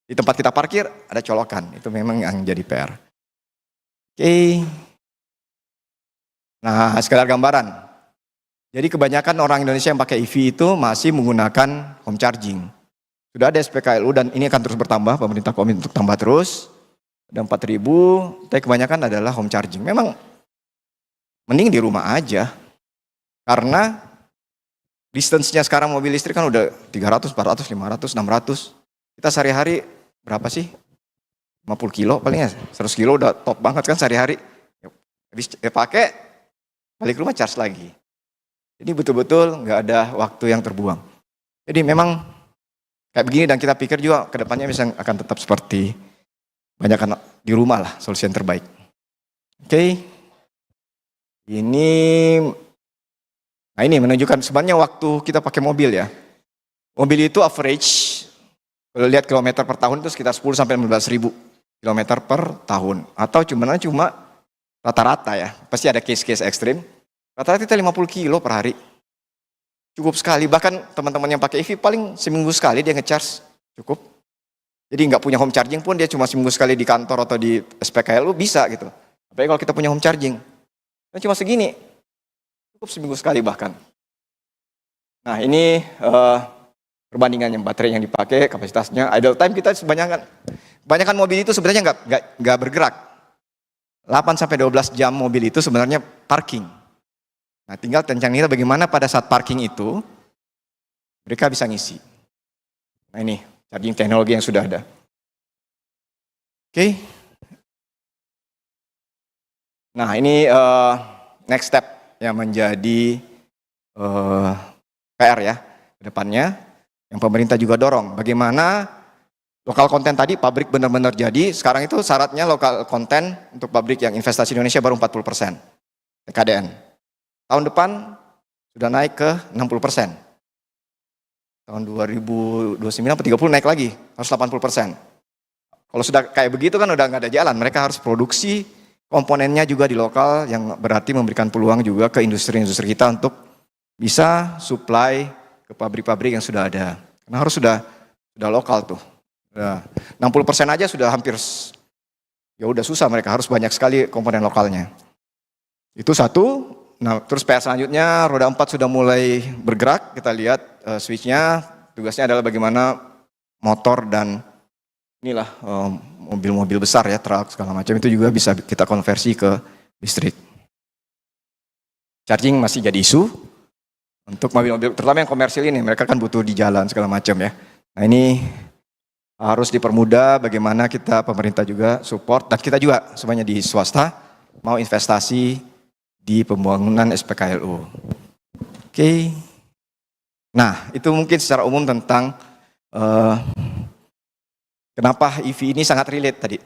Di tempat kita parkir ada colokan, itu memang yang jadi PR. Oke. Nah sekedar gambaran. Jadi kebanyakan orang Indonesia yang pakai EV itu masih menggunakan home charging. Sudah ada SPKLU dan ini akan terus bertambah, pemerintah komit untuk tambah terus. Ada 4.000, tapi kebanyakan adalah home charging. Memang mending di rumah aja. Karena distance-nya sekarang mobil listrik kan udah 300, 400, 500, 600. Kita sehari-hari berapa sih? 50 kilo paling ya, 100 kilo udah top banget kan sehari-hari. Habis pakai, balik rumah charge lagi. Jadi betul-betul nggak ada waktu yang terbuang. Jadi memang kayak begini dan kita pikir juga ke depannya bisa akan tetap seperti banyak di rumah lah, solusi yang terbaik. Oke. Nah ini menunjukkan sebenarnya waktu kita pakai mobil ya. Mobil itu average, kalau lihat kilometer per tahun itu sekitar 10 sampai 15 ribu kilometer per tahun. Atau cuma rata-rata ya, pasti ada case-case ekstrim. Rata-rata kita 50 kilo per hari. Cukup sekali, bahkan teman-teman yang pakai EV paling seminggu sekali dia nge-charge, cukup. Jadi nggak punya home charging pun dia cuma seminggu sekali di kantor atau di SPKLU bisa gitu. Apalagi kalau kita punya home charging. Nah, cuma segini, cukup seminggu sekali bahkan. Nah ini perbandingannya baterai yang dipakai, kapasitasnya, idle time kita kebanyakan mobil itu sebenarnya nggak bergerak. 8 sampai 12 jam mobil itu sebenarnya parking. Nah tinggal tencangnya bagaimana pada saat parking itu mereka bisa ngisi. Nah ini charging teknologi yang sudah ada. Oke. Nah ini next step yang menjadi PR ya ke depannya. Yang pemerintah juga dorong. Bagaimana lokal konten tadi pabrik benar-benar jadi. Sekarang itu syaratnya lokal konten untuk pabrik yang investasi di Indonesia baru 40% TKDN. Tahun depan sudah naik ke 60%. Tahun 2029 atau 30 naik lagi, harus 80%. Kalau sudah kayak begitu kan udah nggak ada jalan. Mereka harus produksi komponennya juga di lokal, yang berarti memberikan peluang juga ke industri-industri kita untuk bisa supply ke pabrik-pabrik yang sudah ada. Karena harus sudah lokal tuh. Udah 60% aja sudah hampir, ya udah susah, mereka harus banyak sekali komponen lokalnya. Itu satu. Nah, terus PR selanjutnya, roda 4 sudah mulai bergerak. Kita lihat switch-nya, tugasnya adalah bagaimana motor dan inilah mobil-mobil besar ya, truk segala macam itu juga bisa kita konversi ke listrik. Charging masih jadi isu untuk mobil-mobil, terutama yang komersil ini, mereka kan butuh di jalan segala macam ya. Nah ini harus dipermudah bagaimana kita pemerintah juga support, dan kita juga semuanya di swasta mau investasi di pembangunan SPKLU. Oke. Nah, itu mungkin secara umum tentang kenapa EV ini sangat relate tadi.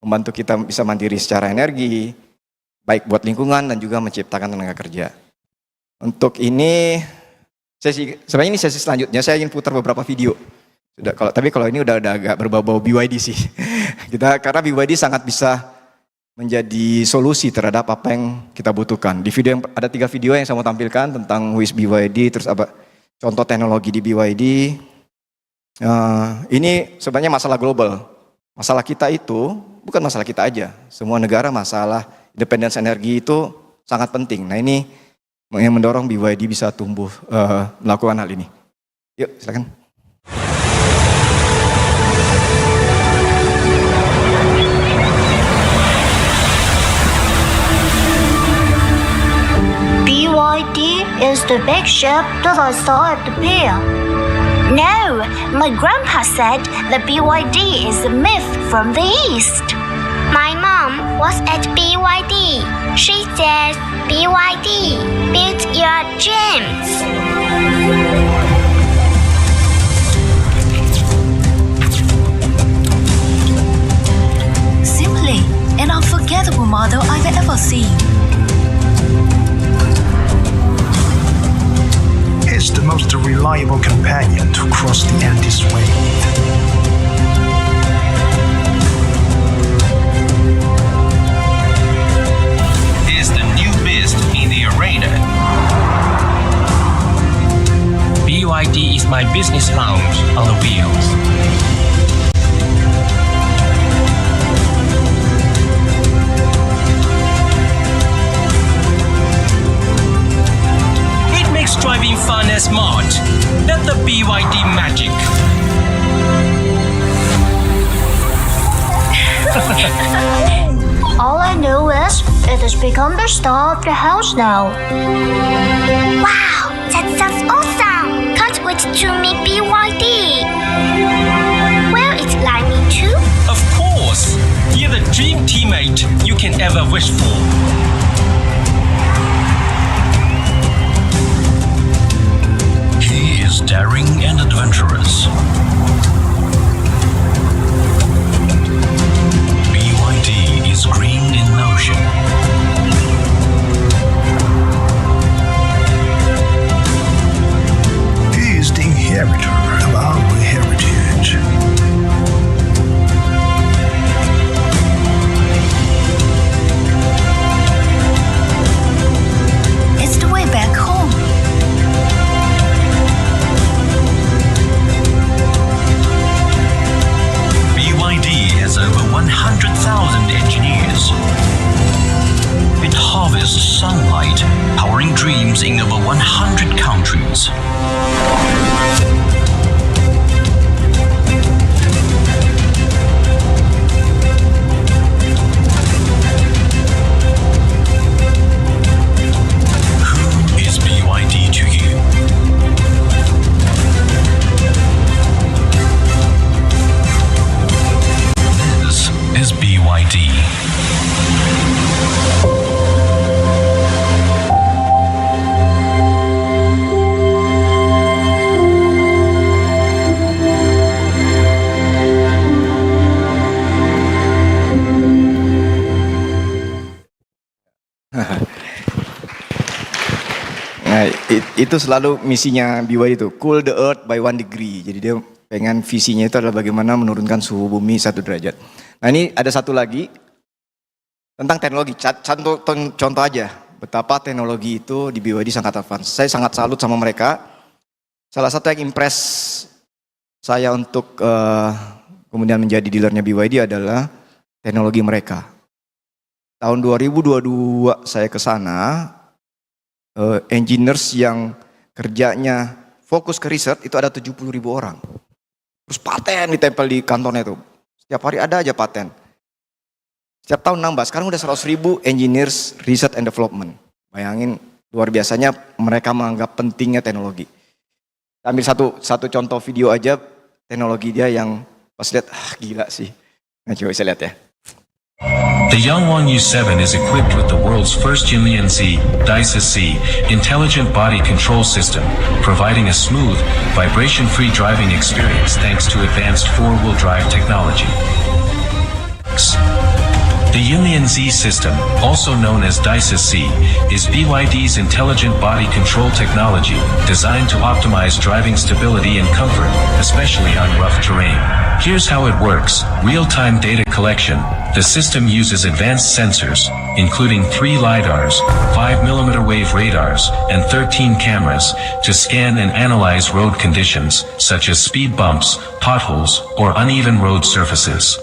Membantu kita bisa mandiri secara energi, baik buat lingkungan dan juga menciptakan tenaga kerja. Untuk ini, sebenarnya ini sesi selanjutnya saya ingin putar beberapa video. Tapi kalau ini udah agak berbau-bau BYD sih. Karena BYD sangat bisa menjadi solusi terhadap apa yang kita butuhkan. Di video yang ada 3 video yang saya mau tampilkan tentang who is BYD, terus apa contoh teknologi di BYD. Ini sebenarnya masalah global. Masalah kita itu bukan masalah kita aja. Semua negara masalah independensi energi itu sangat penting. Nah ini yang mendorong BYD bisa tumbuh melakukan hal ini. Yuk silakan. BYD is the big ship that I saw at the pier. No, my grandpa said that BYD is a myth from the East. My mom was at BYD. She says BYD built your dreams. Simply an unforgettable model I've ever seen. It's the most reliable companion to cross the Andes with. Is the new beast in the arena. BYD is my business lounge on the wheels. Driving fun and smart. That's the BYD magic. All I know is it has become the star of the house now. Wow, that sounds awesome! Can't wait to meet BYD. Where is Lightning to? Of course, you're the dream teammate you can ever wish for. He is daring and adventurous. BYD is green in motion. He is the inheritor of our heritage. It's the way back home. BYD has over 100,000 engineers. It harvests sunlight, powering dreams in over 100 countries. Who is BYD to you? This is BYD. Nah, itu selalu misinya BYD itu, cool the earth by 1 degree. Jadi dia pengen visinya itu adalah bagaimana menurunkan suhu bumi 1 derajat. Nah ini ada satu lagi tentang teknologi. Contoh aja betapa teknologi itu di BYD sangat advance. Saya sangat salut sama mereka. Salah satu yang impress saya untuk kemudian menjadi dealernya BYD adalah teknologi mereka. Tahun 2022 saya ke sana. engineers yang kerjanya fokus ke riset itu ada 70.000 orang. Terus paten ditempel di kantornya itu. Setiap hari ada aja paten. Setiap tahun nambah, sekarang udah 100.000 engineers research and development. Bayangin luar biasanya mereka menganggap pentingnya teknologi. Ambil satu contoh video aja teknologi dia yang pas lihat gila sih. Nah coba bisa lihat ya. The Yangwang U7 is equipped with the world's first Yinlian Z, DICE-C, intelligent body control system, providing a smooth, vibration-free driving experience thanks to advanced four-wheel drive technology. The Yinlian Z system, also known as DICE-C, is BYD's intelligent body control technology designed to optimize driving stability and comfort, especially on rough terrain. Here's how it works. Real-time data collection. The system uses advanced sensors, including 3 LiDARs, 5mm wave radars, and 13 cameras, to scan and analyze road conditions, such as speed bumps, potholes, or uneven road surfaces.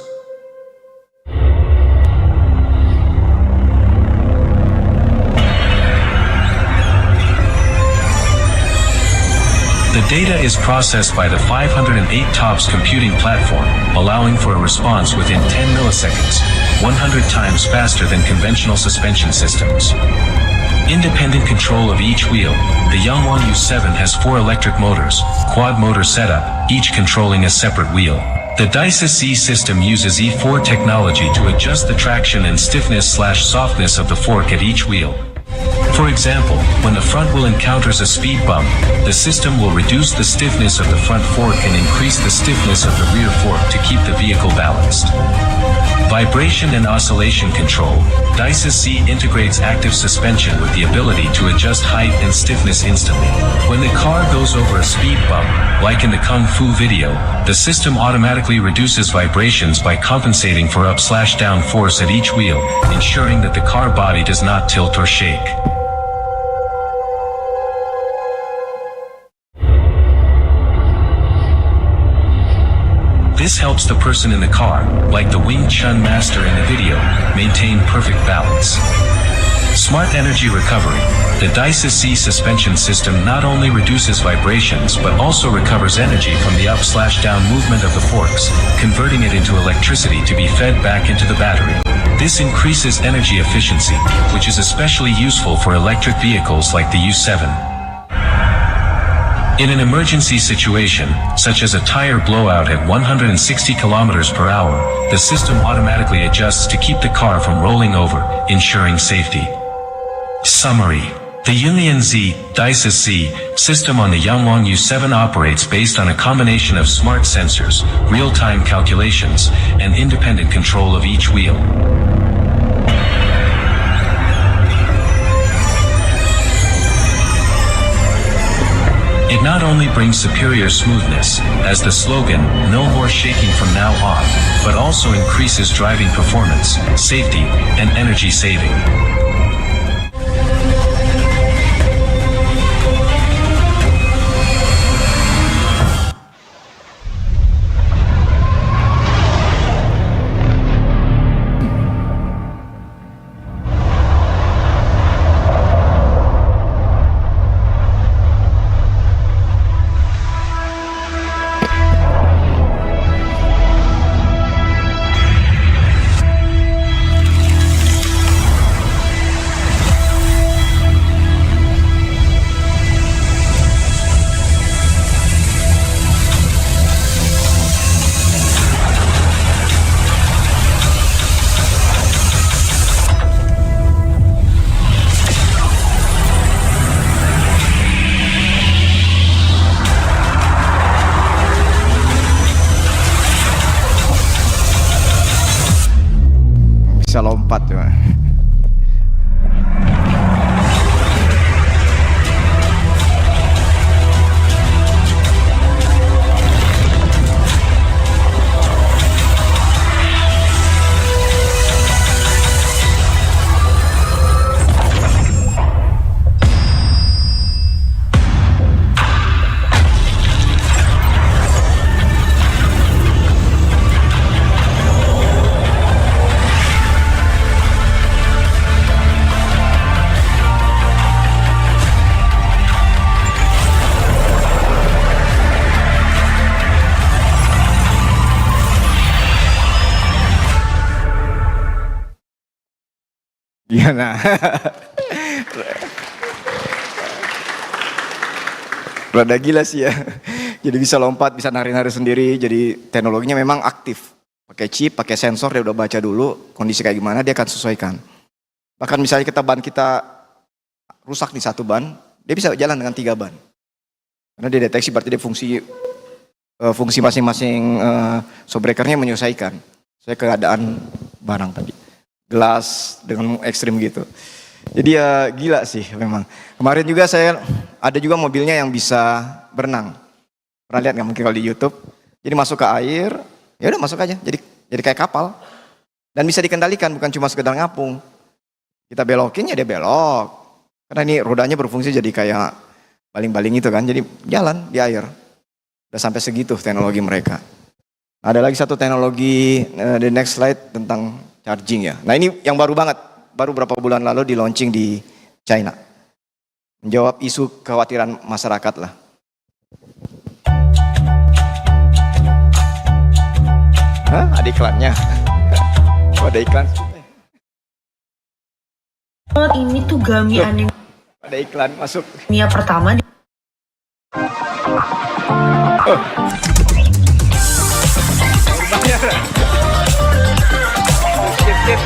The data is processed by the 508 TOPS computing platform, allowing for a response within 10 milliseconds, 100 times faster than conventional suspension systems. Independent control of each wheel. The Yangwang U7 has 4 electric motors, quad motor setup, each controlling a separate wheel. The DICE-C system uses E4 technology to adjust the traction and stiffness/softness of the fork at each wheel. For example, when the front wheel encounters a speed bump, the system will reduce the stiffness of the front fork and increase the stiffness of the rear fork to keep the vehicle balanced. Vibration and oscillation control. DICE-C integrates active suspension with the ability to adjust height and stiffness instantly. When the car goes over a speed bump, like in the Kung Fu video, the system automatically reduces vibrations by compensating for up/down force at each wheel, ensuring that the car body does not tilt or shake. This helps the person in the car, like the Wing Chun master in the video, maintain perfect balance. Smart energy recovery. The DICE-C suspension system not only reduces vibrations but also recovers energy from the up/down movement of the forks, converting it into electricity to be fed back into the battery. This increases energy efficiency, which is especially useful for electric vehicles like the U7. In an emergency situation, such as a tire blowout at 160 km/h, the system automatically adjusts to keep the car from rolling over, ensuring safety. Summary. The Yinlian Z, DICE-C, system on the Yangwang U7 operates based on a combination of smart sensors, real-time calculations, and independent control of each wheel. It not only brings superior smoothness, as the slogan, "No more shaking from now on," but also increases driving performance, safety, and energy saving. Nah, rada gila sih ya. Jadi bisa lompat, bisa nari-nari sendiri. Jadi teknologinya memang aktif. Pakai chip, pakai sensor, dia udah baca dulu kondisi kayak gimana, dia akan sesuaikan. Bahkan misalnya ban kita rusak di satu ban, dia bisa jalan dengan 3 ban. Karena dia deteksi berarti dia fungsi masing-masing showbreakernya menyesuaikan. Saya keadaan barang tadi. Gelas dengan ekstrim gitu. Jadi ya gila sih memang. Kemarin juga ada juga mobilnya yang bisa berenang. Pernah lihat nggak mungkin kalau di YouTube? Jadi masuk ke air, ya udah masuk aja. Jadi kayak kapal. Dan bisa dikendalikan, bukan cuma sekedar ngapung. Kita belokin ya dia belok. Karena ini rodanya berfungsi jadi kayak baling-baling itu kan. Jadi jalan di air. Udah sampai segitu teknologi mereka. Ada lagi satu teknologi the next slide tentang charging ya. Nah ini yang baru banget. Baru beberapa bulan lalu di launching di China. Menjawab isu kekhawatiran masyarakat lah. Hah? Ada iklannya? Oh, ada iklan? Ini tuh Gami anime. Ada iklan masuk. Mia pertama. Oh. Skip.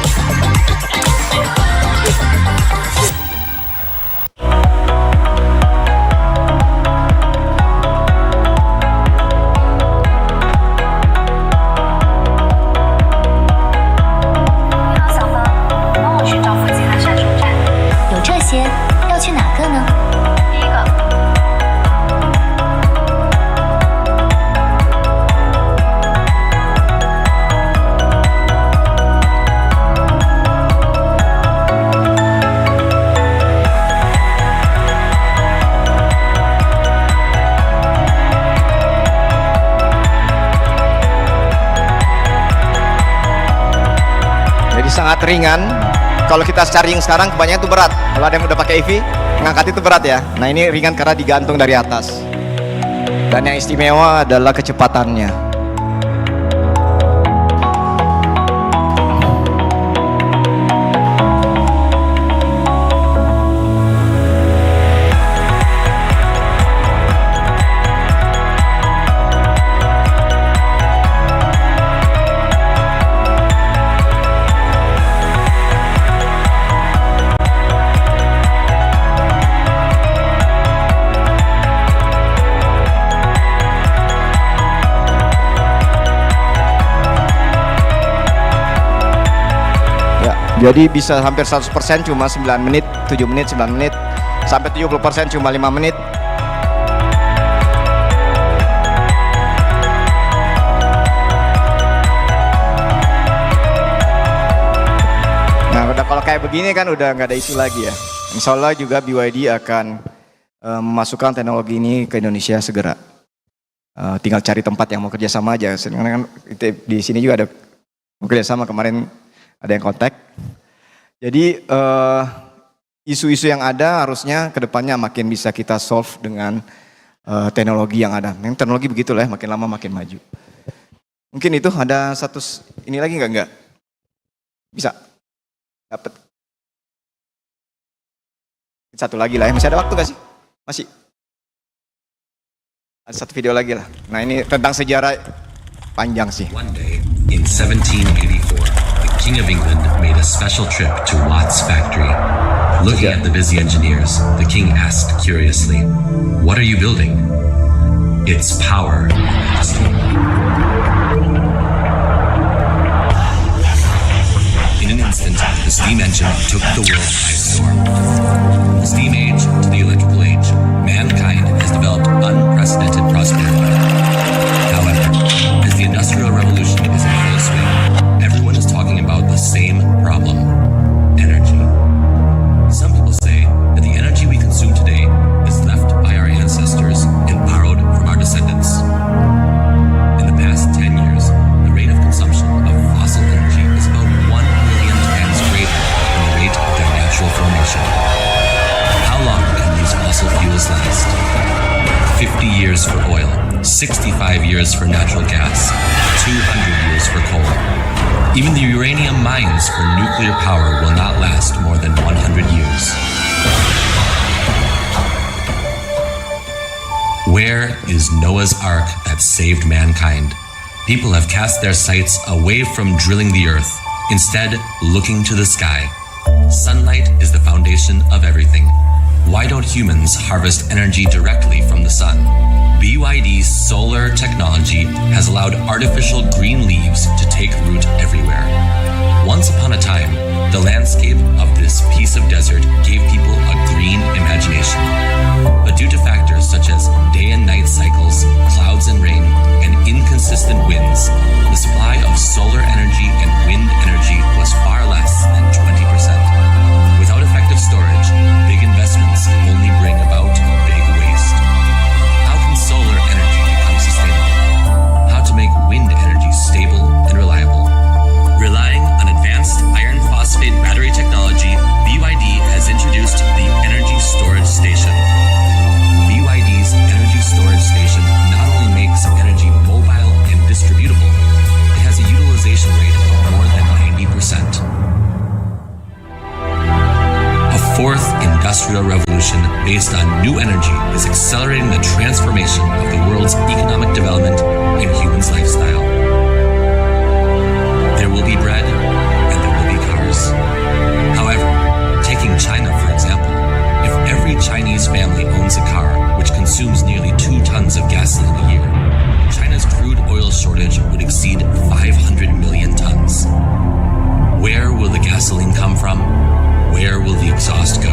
Sangat ringan. Kalau kita charging sekarang kebanyakan itu berat. Kalau ada yang udah pakai EV, ngangkat itu berat ya. Nah ini ringan karena digantung dari atas. Dan yang istimewa adalah kecepatannya. Jadi bisa hampir 100% cuma 9 menit, 7 menit, 9 menit, sampai 70% cuma 5 menit. Nah udah kalau kayak begini kan udah nggak ada isu lagi ya. Insya Allah juga BYD akan memasukkan teknologi ini ke Indonesia segera. Tinggal cari tempat yang mau kerjasama aja. Karena kan di sini juga ada mau kerjasama, kemarin ada yang kontak. Jadi isu-isu yang ada harusnya kedepannya makin bisa kita solve dengan teknologi yang ada. Memang teknologi begitulah ya, makin lama makin maju. Mungkin itu ada satu ini lagi enggak? Bisa? Dapat? Satu lagi lah ya, masih ada waktu gak sih? Masih? Ada satu video lagi lah. Nah ini tentang sejarah panjang sih. One day in 1784. King of England made a special trip to Watt's factory. Looking at the busy engineers, the king asked curiously, "What are you building?" "It's power, Your Majesty." In an instant, the steam engine took the world by storm. From the steam age to the electrical age, mankind has developed unprecedented prosperity. However, as the Industrial Revolution is in full swing, everyone is talking about the same problem: energy. Some people say that the energy we consume today is left by our ancestors and borrowed from our descendants. In the past 10 years, the rate of consumption of fossil energy is about 1 million times greater than the rate of their natural formation. How long can these fossil fuels last? 50 years for oil, 65 years for natural gas, 200 years for coal. Even the uranium mines for nuclear power will not last more than 100 years. Where is Noah's Ark that saved mankind? People have cast their sights away from drilling the earth, instead looking to the sky. Sunlight is the foundation of everything. Why don't humans harvest energy directly from the sun? BYD's solar technology has allowed artificial green leaves to take root everywhere. Once upon a time, the landscape of this piece of desert gave people a green imagination. But due to factors such as day and night cycles, clouds and rain, and inconsistent winds, the supply of solar energy and wind energy was far less than 20%. Without effective storage, big investments only bring about big waste. How can solar energy become sustainable? How to make wind energy stable and reliable? Relying on advanced iron phosphate battery technology, BYD has introduced the Energy Storage Station. BYD's Energy Storage Station not only makes energy mobile and distributable, it has a utilization rate of more than 90%. A fourth industrial revolution based on new energy is accelerating the transformation of the world's economic development and humans' lifestyle. There will be bread and there will be cars. However, taking China for example, if every Chinese family owns a car which consumes nearly 2 tons of gasoline a year, China's crude oil shortage would exceed 500 million tons. Where will the gasoline come from? Where will the exhaust go?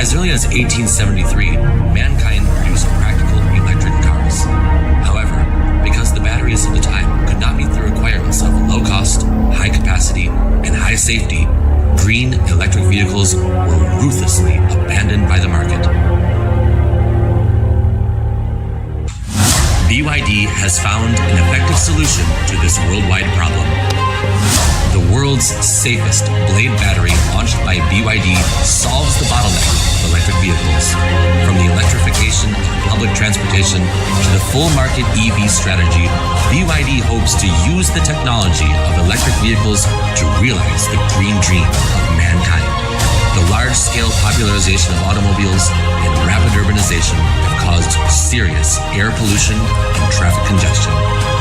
As early as 1873, mankind produced practical electric cars. However, because the batteries of the time could not meet the requirements of low cost, high capacity, and high safety, green electric vehicles were ruthlessly abandoned by the market. BYD has found an effective solution to this worldwide problem. The world's safest blade battery launched by BYD solves the bottleneck of electric vehicles. From the electrification of public transportation to the full market EV strategy, BYD hopes to use the technology of electric vehicles to realize the green dream of mankind. The large-scale popularization of automobiles and rapid urbanization have caused serious air pollution and traffic congestion,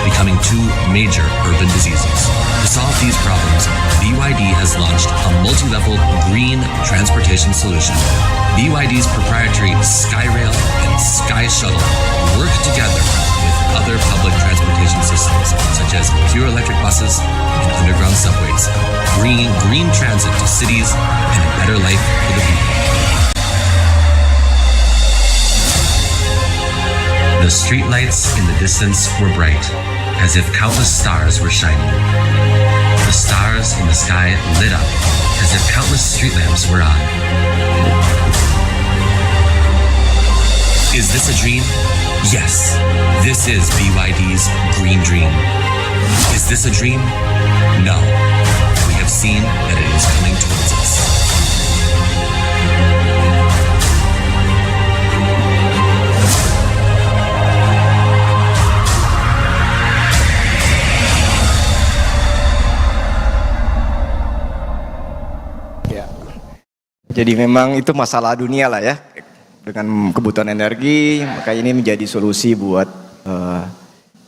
becoming 2 major urban diseases. To solve these problems, BYD has launched a multi-level green transportation solution. BYD's proprietary SkyRail and Sky Shuttle work together with other public transportation systems such as pure electric buses and underground subways, bringing green transit to cities and a better life for the people. The streetlights in the distance were bright, as if countless stars were shining. The stars in the sky lit up, as if countless street lamps were on. Is this a dream? Yes, this is BYD's Green Dream. Is this a dream? No. We have seen that it is coming towards us. Jadi memang itu masalah dunia lah ya, dengan kebutuhan energi, maka ini menjadi solusi buat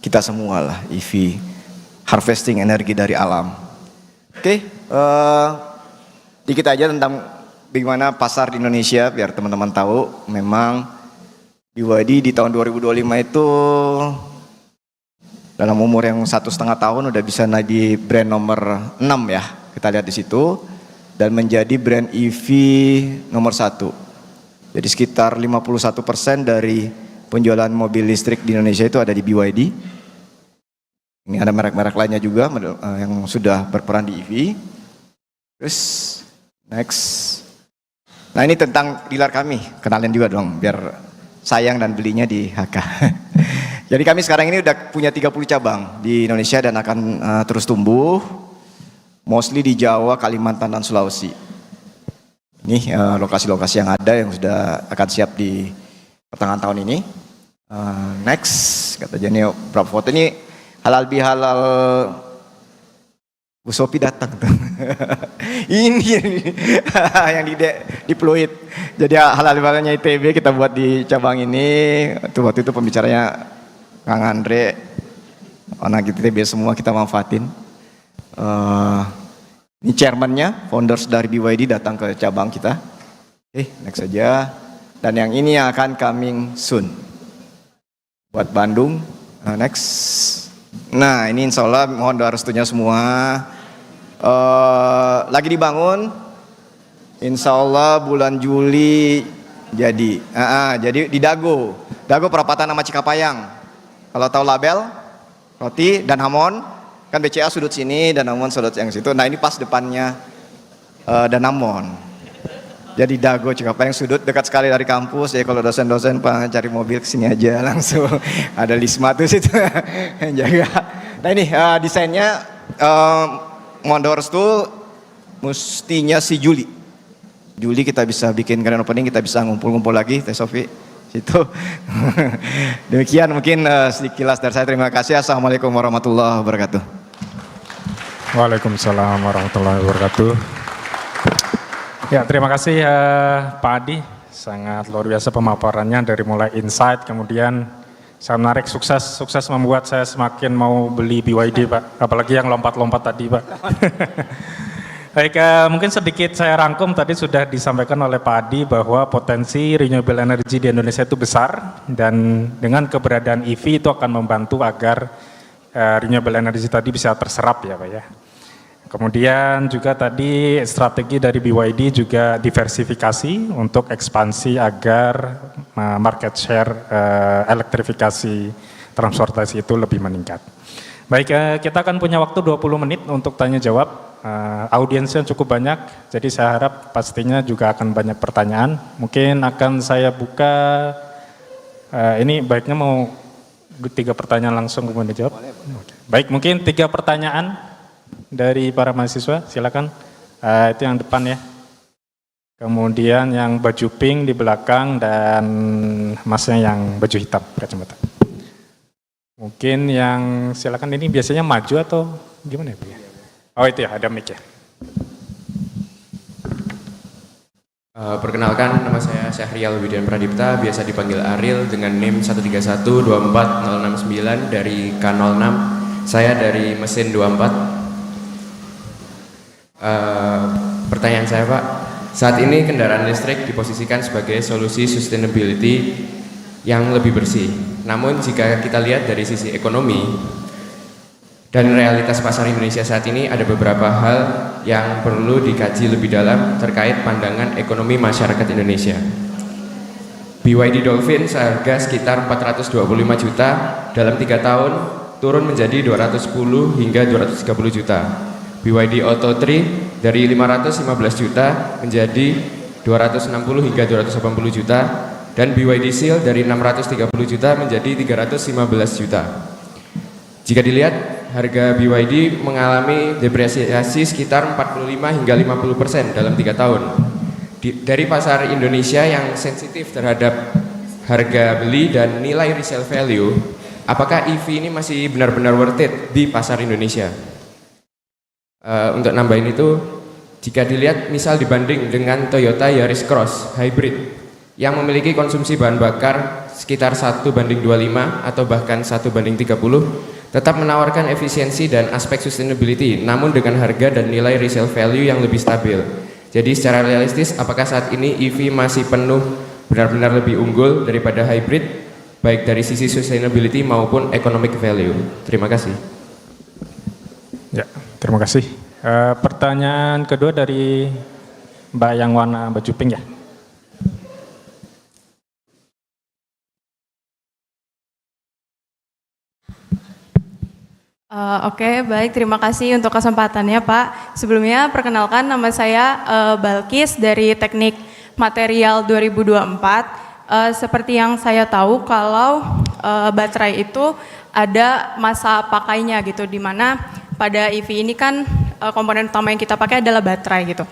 kita semua lah, EV, harvesting energi dari alam. Oke, dikit aja tentang bagaimana pasar di Indonesia, biar teman-teman tahu, memang BYD di tahun 2025 itu dalam umur yang 1,5 tahun udah bisa naik brand nomor 6 ya, kita lihat di situ. Dan menjadi brand EV nomor 1. Jadi sekitar 51% dari penjualan mobil listrik di Indonesia itu ada di BYD. Ini ada merek-merek lainnya juga yang sudah berperan di EV. Terus next. Nah ini tentang dealer kami, kenalin juga dong biar sayang dan belinya di HK. Jadi kami sekarang ini udah punya 30 cabang di Indonesia dan akan terus tumbuh. Mostly di Jawa, Kalimantan, dan Sulawesi. Ini lokasi-lokasi yang ada yang sudah akan siap di pertengahan tahun ini. Next, kata Jenny, berapa foto ini halal bihalal Bu Sophie datang tuh. ini yang di Pluit. Jadi hal-halnya ITB kita buat di cabang ini. Tuh waktu itu pembicaranya Kang Andre, anak ITB semua kita manfaatin. Ini chairman-nya, founders dari BYD datang ke cabang kita. Next saja. Dan yang ini yang akan coming soon. Buat Bandung, next. Nah ini insya Allah mohon doa restunya semua. Lagi dibangun, insya Allah bulan Juli jadi. Jadi di Dago perapatan sama Cikapayang. Kalau tahu label, roti dan Hamon, kan BCA sudut sini dan Hamon sudut yang situ. Nah ini pas depannya dan Hamon. Jadi Dago Cikapayang sudut dekat sekali dari kampus. Jadi kalau dosen-dosen cari mobil kesini aja langsung. Ada Lisma tuh situ yang jaga. Nah ini desainnya mohon doa restu mestinya si Juli kita bisa bikin grand opening, kita bisa ngumpul-ngumpul lagi Teh Sofi situ. Demikian mungkin sedikit kilas dari saya. Terima kasih. Assalamualaikum warahmatullahi wabarakatuh. Waalaikumsalam warahmatullahi wabarakatuh. Ya, terima kasih Pak Adi, sangat luar biasa pemaparannya dari mulai insight, kemudian sangat menarik, sukses membuat saya semakin mau beli BYD Pak, apalagi yang lompat-lompat tadi Pak. Baik, mungkin sedikit saya rangkum, tadi sudah disampaikan oleh Pak Adi bahwa potensi renewable energy di Indonesia itu besar, dan dengan keberadaan EV itu akan membantu agar renewable energy tadi bisa terserap ya Pak ya. Kemudian juga tadi strategi dari BYD juga diversifikasi untuk ekspansi agar market share elektrifikasi transportasi itu lebih meningkat. Baik, kita akan punya waktu 20 menit untuk tanya jawab. Audiensnya cukup banyak, jadi saya harap pastinya juga akan banyak pertanyaan. Mungkin akan saya buka, ini baiknya mau 3 pertanyaan langsung kemudian dijawab. Baik, mungkin 3 pertanyaan dari para mahasiswa, silakan. Itu yang depan ya. Kemudian yang baju pink di belakang dan masnya yang baju hitam kacamata. Mungkin yang silakan, ini biasanya maju atau gimana ya Bu ya? Oh itu ya, ada mic ya. Perkenalkan, nama saya Syahrial Widian Pradipta, biasa dipanggil Ariel dengan NIM 131-24069 dari K06. Saya dari mesin 24. Pertanyaan saya Pak, saat ini kendaraan listrik diposisikan sebagai solusi sustainability yang lebih bersih. Namun jika kita lihat dari sisi ekonomi dan realitas pasar Indonesia saat ini, ada beberapa hal yang perlu dikaji lebih dalam terkait pandangan ekonomi masyarakat Indonesia. BYD Dolphin seharga sekitar 425 juta dalam 3 tahun turun menjadi 210 hingga 230 juta. BYD Auto 3 dari 515 juta menjadi 260 hingga 280 juta, dan BYD Seal dari 630 juta menjadi 315 juta. Jika dilihat, harga BYD mengalami depresiasi sekitar 45 hingga 50% dalam 3 tahun. Dari pasar Indonesia yang sensitif terhadap harga beli dan nilai resale value, apakah EV ini masih benar-benar worth it di pasar Indonesia? Untuk nambahin itu, jika dilihat misal dibanding dengan Toyota Yaris Cross Hybrid yang memiliki konsumsi bahan bakar sekitar 1:25 atau bahkan 1:30, tetap menawarkan efisiensi dan aspek sustainability, namun dengan harga dan nilai resale value yang lebih stabil. Jadi secara realistis, apakah saat ini EV masih benar-benar lebih unggul daripada hybrid, baik dari sisi sustainability maupun economic value? Terima kasih. Ya, terima kasih. Pertanyaan kedua dari Mbak yang warna baju pink ya. Oke, baik, terima kasih untuk kesempatannya Pak. Sebelumnya perkenalkan, nama saya Balkis dari Teknik Material 2024. Seperti yang saya tahu, kalau baterai itu ada masa pakainya gitu, di mana pada EV ini kan komponen utama yang kita pakai adalah baterai gitu.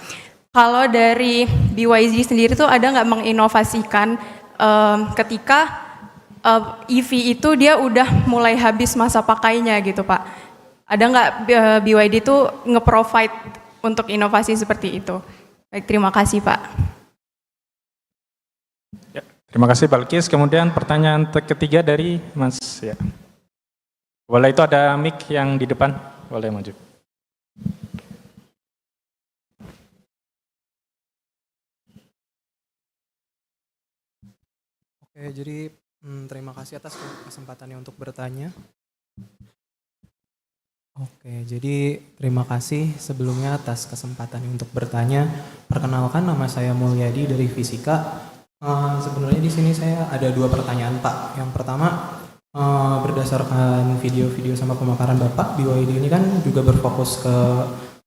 Kalau dari BYD sendiri tuh ada nggak menginovasikan ketika EV itu dia udah mulai habis masa pakainya gitu Pak. ada nggak BYD itu nge-provide untuk inovasi seperti itu? Baik, terima kasih Pak. Ya, terima kasih Balkis. Kemudian pertanyaan ketiga dari Mas. Ya. Boleh, itu ada mic yang di depan, boleh maju. Oke, jadi terima kasih atas kesempatannya untuk bertanya. Oke, jadi terima kasih sebelumnya atas kesempatannya untuk bertanya. Perkenalkan, nama saya Mulyadi dari Fisika. Sebenarnya di sini saya ada 2 pertanyaan Pak. Yang pertama, berdasarkan video-video sama pemaparan Bapak, BYD ini kan juga berfokus ke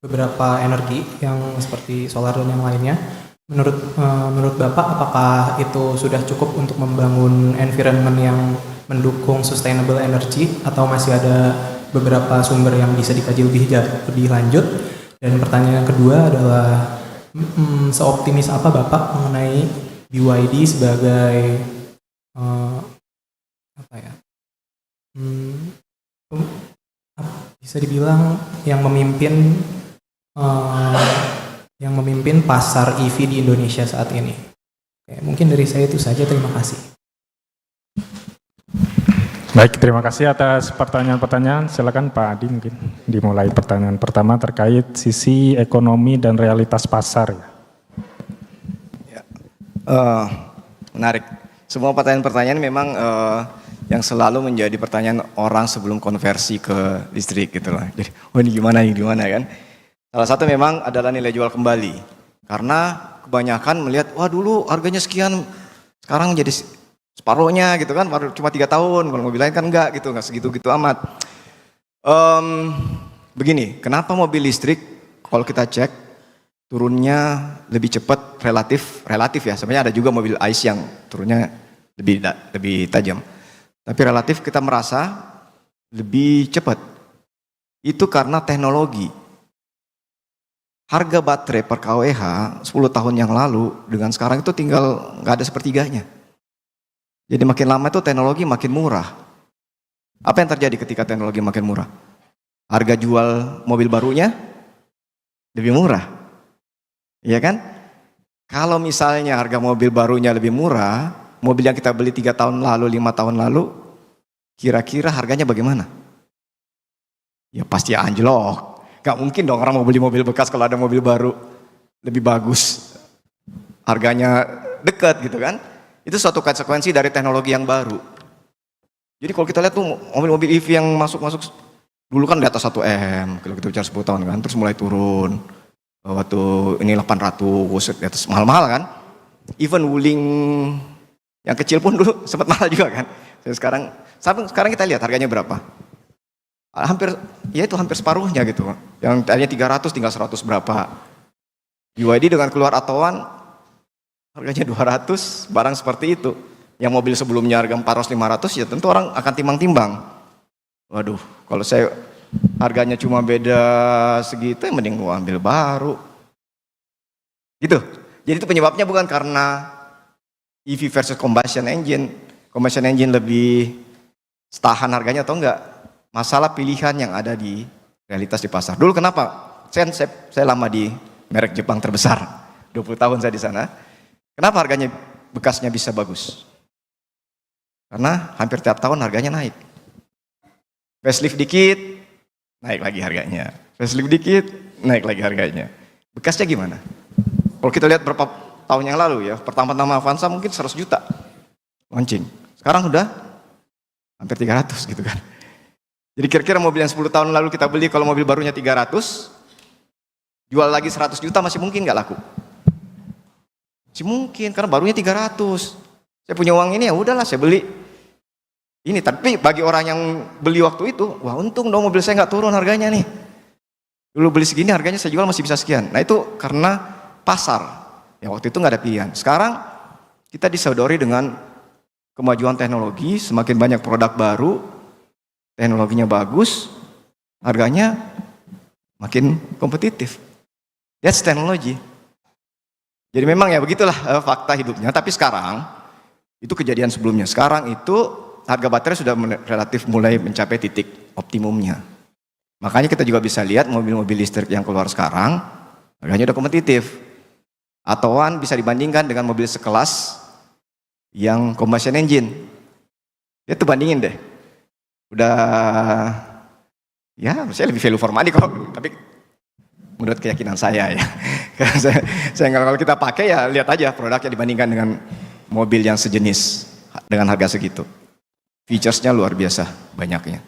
beberapa energi yang seperti solar dan yang lainnya. Menurut Bapak, apakah itu sudah cukup untuk membangun environment yang mendukung sustainable energy atau masih ada beberapa sumber yang bisa dikaji lebih lanjut? Dan pertanyaan yang kedua adalah seoptimis apa Bapak mengenai BYD sebagai bisa dibilang yang memimpin pasar EV di Indonesia saat ini. Oke, mungkin dari saya itu saja, terima kasih. Baik, terima kasih atas pertanyaan-pertanyaan. Silakan Pak Adi mungkin dimulai pertanyaan pertama terkait sisi ekonomi dan realitas pasar. Ya. Menarik. Semua pertanyaan-pertanyaan memang yang selalu menjadi pertanyaan orang sebelum konversi ke listrik gitu lah. Jadi, ini gimana kan? Salah satu memang adalah nilai jual kembali. Karena kebanyakan melihat, wah dulu harganya sekian, sekarang jadi separuhnya gitu kan, baru cuma 3 tahun, kalau mobil lain kan enggak gitu, enggak segitu-gitu amat. Begini, kenapa mobil listrik kalau kita cek turunnya lebih cepat relatif ya, sebenarnya ada juga mobil ICE yang turunnya lebih tajam. Tapi relatif kita merasa lebih cepat. Itu karena teknologi. Harga baterai per kWh 10 tahun yang lalu dengan sekarang itu tinggal nggak ada sepertiganya. Jadi makin lama itu teknologi makin murah. Apa yang terjadi ketika teknologi makin murah? Harga jual mobil barunya lebih murah. Iya kan? Kalau misalnya harga mobil barunya lebih murah, mobil yang kita beli 3 tahun lalu, 5 tahun lalu, kira-kira harganya bagaimana? Ya pasti anjlok. Gak mungkin dong orang mau beli mobil bekas kalau ada mobil baru lebih bagus. Harganya dekat gitu kan. Itu suatu konsekuensi dari teknologi yang baru. Jadi kalau kita lihat tuh mobil-mobil EV yang masuk dulu kan di atas 1 M, kalau kita bicara 10 tahun kan, terus mulai turun. Waktu ini 800, di atas mahal-mahal kan. Even Wuling yang kecil pun dulu sempat mahal juga kan. Sekarang kita lihat harganya berapa. Hampir separuhnya gitu. Yang tadinya 300 tinggal 100 berapa. BYD dengan keluar atoan harganya 200, barang seperti itu. Yang mobil sebelumnya harga 400-500 ya tentu orang akan timbang-timbang. Waduh, kalau saya harganya cuma beda segitu ya mending gua ambil baru. Gitu. Jadi itu penyebabnya bukan karena EV versus combustion engine. Combustion engine lebih tahan harganya atau enggak. Masalah pilihan yang ada di realitas di pasar. Dulu kenapa? Saya lama di merek Jepang terbesar. 20 tahun saya di sana. Kenapa harganya bekasnya bisa bagus? Karena hampir tiap tahun harganya naik. Facelift dikit, naik lagi harganya. Facelift dikit, naik lagi harganya. Bekasnya gimana? Kalau kita lihat berapa tahun yang lalu ya, pertama-tama Avanza mungkin 100 juta launching. Sekarang udah hampir 300 gitu kan. Jadi kira-kira mobil yang 10 tahun lalu kita beli kalau mobil barunya 300, jual lagi 100 juta masih mungkin nggak laku? Masih mungkin, karena barunya 300. Saya punya uang ini ya udahlah saya beli. Ini, tapi bagi orang yang beli waktu itu, wah untung dong mobil saya nggak turun harganya nih. Dulu beli segini harganya saya jual masih bisa sekian. Nah itu karena pasar. Ya waktu itu nggak ada pilihan. Sekarang kita disodori dengan kemajuan teknologi, semakin banyak produk baru, teknologinya bagus, harganya makin kompetitif. That's teknologi. Jadi memang ya begitulah fakta hidupnya. Tapi sekarang itu kejadian sebelumnya. Sekarang itu harga baterai sudah relatif mulai mencapai titik optimumnya. Makanya kita juga bisa lihat mobil-mobil listrik yang keluar sekarang, harganya udah kompetitif. Atauan bisa dibandingkan dengan mobil sekelas yang combustion engine. Itu bandingin deh. Udah, ya saya lebih value for money kok, tapi menurut keyakinan saya ya. saya kalau kita pakai ya lihat aja produknya dibandingkan dengan mobil yang sejenis dengan harga segitu. Featuresnya luar biasa banyaknya.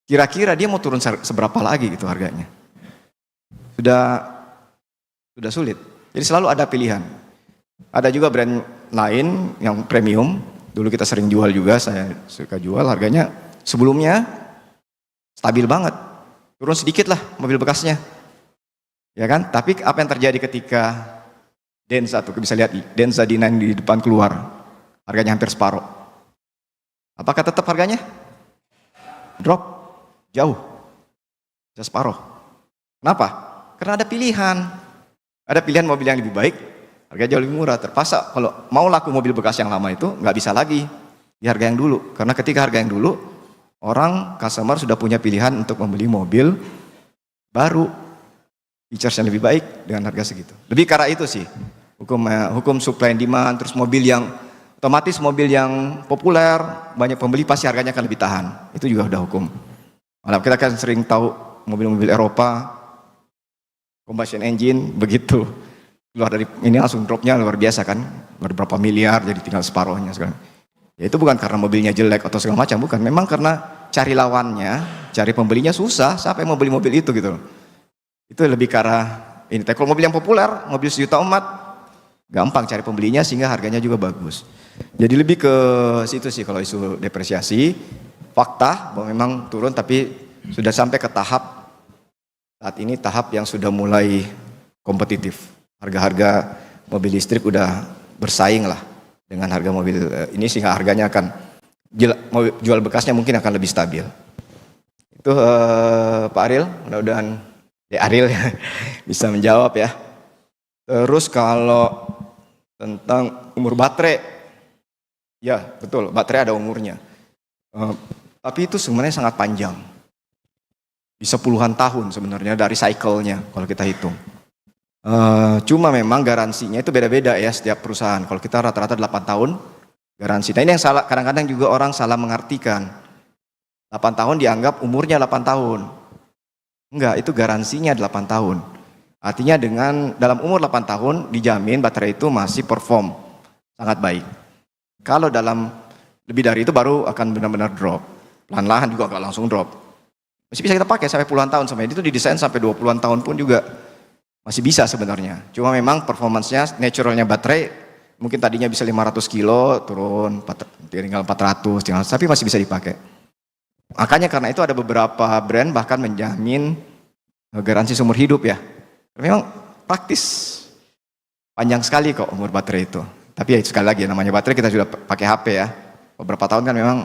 Kira-kira dia mau turun seberapa lagi gitu harganya? Sudah sulit. Jadi selalu ada pilihan. Ada juga brand lain yang premium. Dulu kita sering jual juga, saya suka jual, harganya sebelumnya stabil banget. Turun sedikit lah mobil bekasnya. Ya kan? Tapi apa yang terjadi ketika Denza tuh, bisa lihat Denza D9 di depan keluar, harganya hampir separuh. Apakah tetap harganya? Drop, jauh, bisa separuh. Kenapa? Karena ada pilihan. Ada pilihan mobil yang lebih baik, harganya jauh lebih murah. Terpaksa kalau mau laku mobil bekas yang lama itu nggak bisa lagi di harga yang dulu. Karena ketika harga yang dulu, customer sudah punya pilihan untuk membeli mobil baru, features yang lebih baik dengan harga segitu. Lebih karena itu sih, hukum supply and demand. Terus mobil yang otomatis mobil yang populer, banyak pembeli pasti harganya akan lebih tahan. Itu juga udah hukum. Malah kita kan sering tahu mobil-mobil Eropa, combustion engine, begitu keluar dari ini langsung dropnya luar biasa kan, berapa miliar jadi tinggal separuhnya sekarang. Ya itu bukan karena mobilnya jelek atau segala macam, bukan. Memang karena cari lawannya, cari pembelinya susah. Siapa yang mau beli mobil itu gitu. Itu lebih karena ini. Tapi kalau mobil yang populer, mobil sejuta umat, gampang cari pembelinya sehingga harganya juga bagus. Jadi lebih ke situ sih kalau isu depresiasi. Fakta bahwa memang turun tapi sudah sampai ke tahap saat ini tahap yang sudah mulai kompetitif. Harga-harga mobil listrik udah bersaing lah dengan harga mobil ini sehingga harganya akan jual bekasnya mungkin akan lebih stabil. Itu Pak Ariel, mudah-mudahan Ariel bisa menjawab ya. Terus kalau tentang umur baterai, ya betul, baterai ada umurnya. Tapi itu sebenarnya sangat panjang. Bisa puluhan tahun sebenarnya dari cycle-nya kalau kita hitung. Cuma memang garansinya itu beda-beda ya setiap perusahaan. Kalau kita rata-rata 8 tahun garansi. Nah ini yang salah, kadang-kadang juga orang salah mengartikan. 8 tahun dianggap umurnya 8 tahun. Enggak, itu garansinya 8 tahun. Artinya dalam umur 8 tahun dijamin baterai itu masih perform sangat baik. Kalau dalam lebih dari itu baru akan benar-benar drop. Pelan-pelan juga nggak langsung drop. Masih bisa kita pakai sampai puluhan tahun, sampai itu didesain sampai 20-an tahun pun juga masih bisa sebenarnya. Cuma memang performance-nya, naturalnya baterai mungkin tadinya bisa 500 kilo, turun tinggal 400, tapi masih bisa dipakai. Makanya karena itu ada beberapa brand bahkan menjamin garansi seumur hidup ya. Memang praktis, panjang sekali kok umur baterai itu. Tapi ya sekali lagi namanya baterai kita sudah pakai HP ya. Beberapa tahun kan memang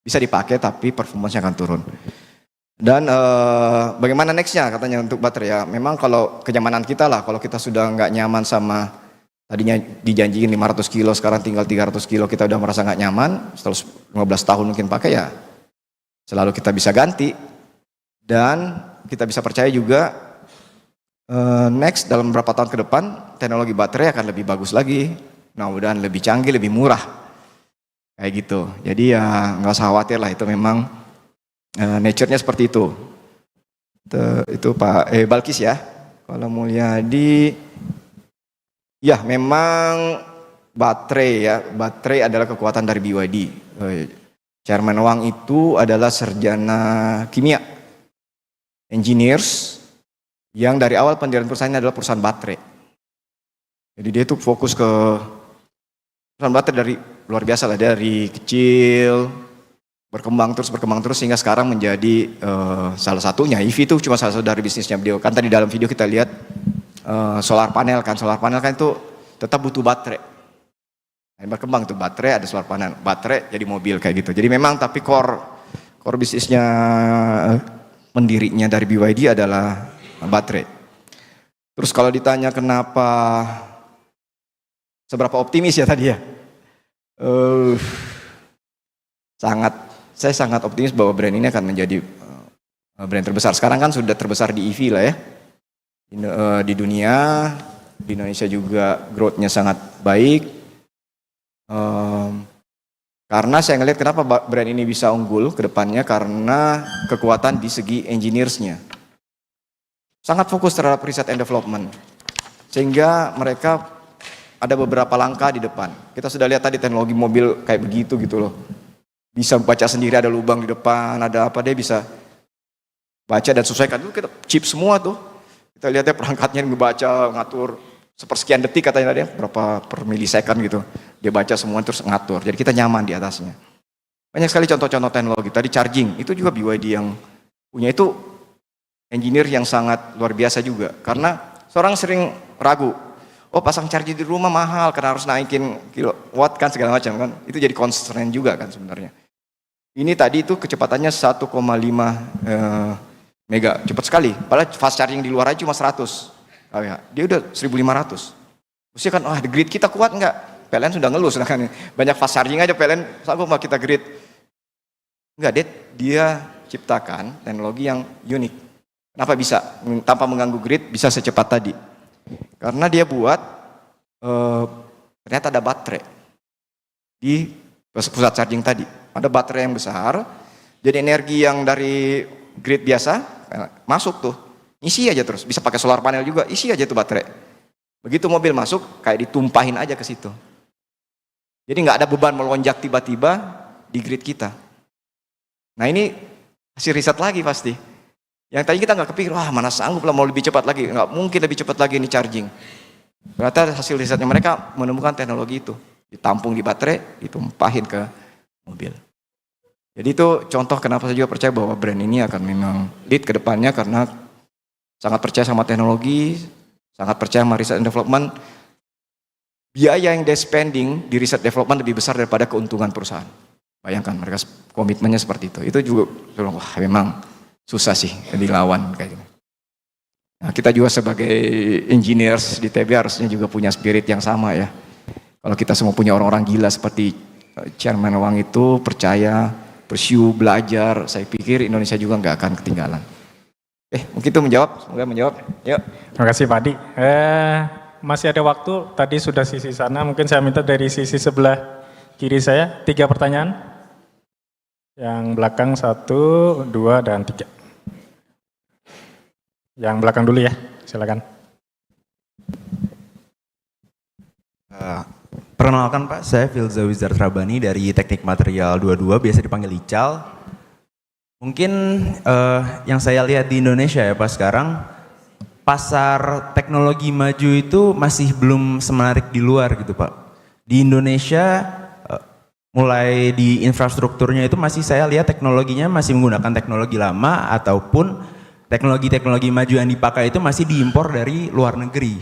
bisa dipakai tapi performance-nya akan turun. Dan bagaimana nextnya katanya untuk baterai ya. Memang kalau kenyamanan kita lah, kalau kita sudah nggak nyaman sama tadinya dijanjiin 500 kilo sekarang tinggal 300 kilo kita udah merasa nggak nyaman, setelah 15 tahun mungkin pakai ya selalu kita bisa ganti. Dan kita bisa percaya juga next dalam beberapa tahun ke depan teknologi baterai akan lebih bagus lagi, mudah-mudahan lebih canggih, lebih murah kayak gitu. Jadi ya nggak usah khawatir lah, itu memang nature-nya seperti itu. Itu Pak Balkis ya. Kalau Mulyadi, ya memang baterai adalah kekuatan dari BYD. Chairman Wang itu adalah sarjana kimia, engineers, yang dari awal pendirian perusahaannya adalah perusahaan baterai. Jadi dia tuh fokus ke perusahaan baterai dari luar biasa lah, dari kecil berkembang terus sehingga sekarang menjadi salah satunya. EV itu cuma salah satu dari bisnisnya beliau. Kan tadi dalam video kita lihat solar panel kan itu tetap butuh baterai. Nah, berkembang tuh baterai, ada solar panel, baterai jadi mobil kayak gitu. Jadi memang tapi core bisnisnya pendirinya dari BYD adalah baterai. Terus kalau ditanya kenapa seberapa optimis ya tadi ya, saya sangat optimis bahwa brand ini akan menjadi brand terbesar. Sekarang kan sudah terbesar di EV lah ya. Di dunia, di Indonesia juga growth-nya sangat baik. Karena saya ngelihat kenapa brand ini bisa unggul ke depannya, karena kekuatan di segi engineers-nya. Sangat fokus terhadap riset and development. Sehingga mereka ada beberapa langkah di depan. Kita sudah lihat tadi teknologi mobil kayak begitu gitu loh. Bisa baca sendiri, ada lubang di depan, ada apa, dia bisa baca dan sesuaikan. Itu kita chip semua tuh. Kita lihatnya perangkatnya ngebaca, ngatur sepersekian detik katanya tadi, berapa per milisekund gitu. Dia baca semua terus ngatur. Jadi kita nyaman di atasnya. Banyak sekali contoh-contoh teknologi. Tadi charging, itu juga BYD yang punya, itu engineer yang sangat luar biasa juga. Karena seorang sering ragu, oh pasang charging di rumah mahal karena harus naikin kilowatt kan segala macam kan. Itu jadi constraint juga kan sebenarnya. Ini tadi itu kecepatannya 1,5 mega, cepat sekali. Padahal fast charging di luar aja cuma 100. Oh ya, dia udah 1.500. Mesti kan, the grid kita kuat enggak? PLN sudah ngeluh, sedangkan banyak fast charging aja PLN, sanggup kita grid. Enggak, dia ciptakan teknologi yang unik. Kenapa bisa? Tanpa mengganggu grid, bisa secepat tadi. Karena dia buat, ternyata ada baterai di pusat charging tadi. Ada baterai yang besar, jadi energi yang dari grid biasa, masuk tuh. Isi aja terus, bisa pakai solar panel juga, isi aja tuh baterai. Begitu mobil masuk, kayak ditumpahin aja ke situ. Jadi nggak ada beban melonjak tiba-tiba di grid kita. Nah ini hasil riset lagi pasti. Yang tadi kita nggak kepikir, wah mana sanggup lah mau lebih cepat lagi. Nggak mungkin lebih cepat lagi ini charging. Ternyata hasil risetnya mereka menemukan teknologi itu. Ditampung di baterai, ditumpahin ke mobil. Jadi itu contoh kenapa saya juga percaya bahwa brand ini akan memang lead ke depannya, karena sangat percaya sama teknologi, sangat percaya sama research and development. Biaya yang dia spending di research development lebih besar daripada keuntungan perusahaan. Bayangkan mereka komitmennya seperti itu. Itu juga, wah memang susah sih dilawan kayak gitu. Nah, kita juga sebagai engineers di TB harusnya juga punya spirit yang sama ya. Kalau kita semua punya orang-orang gila seperti Chairman Wang itu, percaya, pursue, belajar, saya pikir Indonesia juga nggak akan ketinggalan. Mungkin itu menjawab, semoga menjawab. Yuk. Terima kasih Pak Adi. Masih ada waktu, tadi sudah sisi sana, mungkin saya minta dari sisi sebelah kiri saya, 3 pertanyaan. Yang belakang 1, 2, dan 3. Yang belakang dulu ya, silakan. Perkenalkan Pak, saya Filza Wizard Rabani dari Teknik Material 22, biasa dipanggil Ical. Mungkin yang saya lihat di Indonesia ya Pak sekarang, pasar teknologi maju itu masih belum semenarik di luar gitu Pak. Di Indonesia mulai di infrastrukturnya itu masih saya lihat teknologinya masih menggunakan teknologi lama, ataupun teknologi-teknologi maju yang dipakai itu masih diimpor dari luar negeri.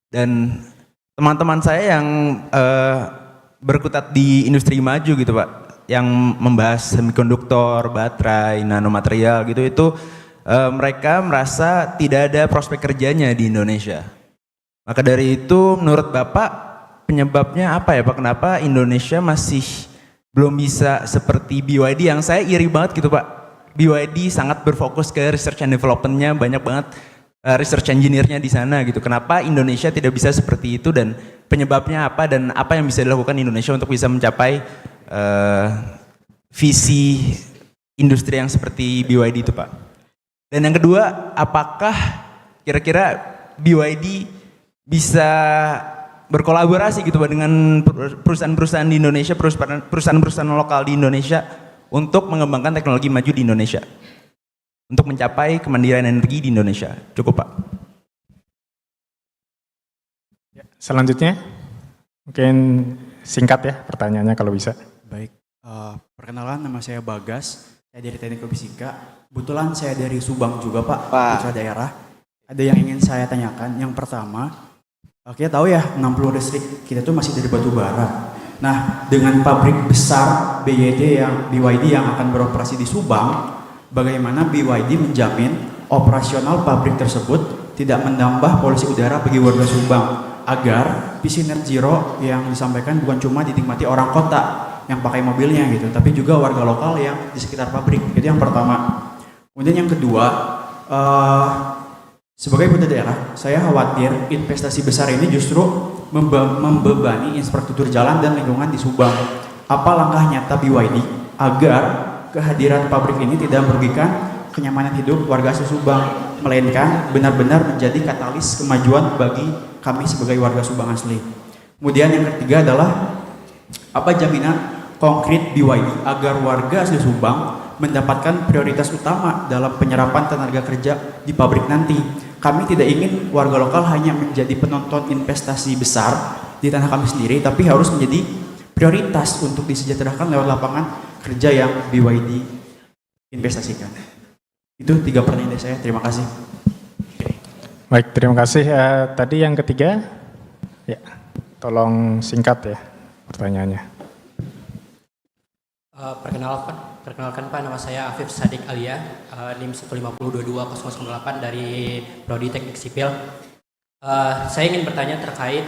Dan teman-teman saya yang berkutat di industri maju gitu Pak, yang membahas semikonduktor, baterai, nanomaterial gitu, itu mereka merasa tidak ada prospek kerjanya di Indonesia. Maka dari itu menurut Bapak penyebabnya apa ya Pak? Kenapa Indonesia masih belum bisa seperti BYD, yang saya iri banget gitu Pak. BYD sangat berfokus ke research and development-nya, banyak banget research engineer-nya di sana gitu. Kenapa Indonesia tidak bisa seperti itu, dan penyebabnya apa, dan apa yang bisa dilakukan Indonesia untuk bisa mencapai visi industri yang seperti BYD itu Pak. Dan yang kedua, apakah kira-kira BYD bisa berkolaborasi gitu Pak dengan perusahaan-perusahaan di Indonesia, perusahaan-perusahaan lokal di Indonesia untuk mengembangkan teknologi maju di Indonesia untuk mencapai kemandirian energi di Indonesia. Cukup Pak. Selanjutnya, mungkin singkat ya pertanyaannya kalau bisa. Baik, perkenalkan nama saya Bagas, saya dari Teknik Fisika. Kebetulan saya dari Subang juga Pak, putra daerah. Ada yang ingin saya tanyakan. Yang pertama, kita tahu ya 60 listrik kita tuh masih dari batu bara. Nah, dengan pabrik besar BYD yang akan beroperasi di Subang, bagaimana BYD menjamin operasional pabrik tersebut tidak menambah polusi udara bagi warga Subang, agar visi net zero yang disampaikan bukan cuma dinikmati orang kota yang pakai mobilnya gitu, tapi juga warga lokal yang di sekitar pabrik. Itu yang pertama. Kemudian yang kedua, sebagai putra daerah, saya khawatir investasi besar ini justru membebani infrastruktur jalan dan lingkungan di Subang. Apa langkah nyata BYD agar kehadiran pabrik ini tidak merugikan kenyamanan hidup warga asli Subang, melainkan benar-benar menjadi katalis kemajuan bagi kami sebagai warga Subang asli. Kemudian yang ketiga adalah apa jaminan konkret BYD agar warga asli Subang mendapatkan prioritas utama dalam penyerapan tenaga kerja di pabrik nanti. Kami tidak ingin warga lokal hanya menjadi penonton investasi besar di tanah kami sendiri, tapi harus menjadi prioritas untuk disejahterakan lewat lapangan kerja yang BYD investasikan. Itu 3 pertanyaan dari saya. Terima kasih. Baik, terima kasih. Tadi yang ketiga, ya, tolong singkat ya pertanyaannya. Perkenalkan Pak, nama saya Afif Sadik Alia, NIM 150220008 dari Prodi Teknik Sipil. Saya ingin bertanya terkait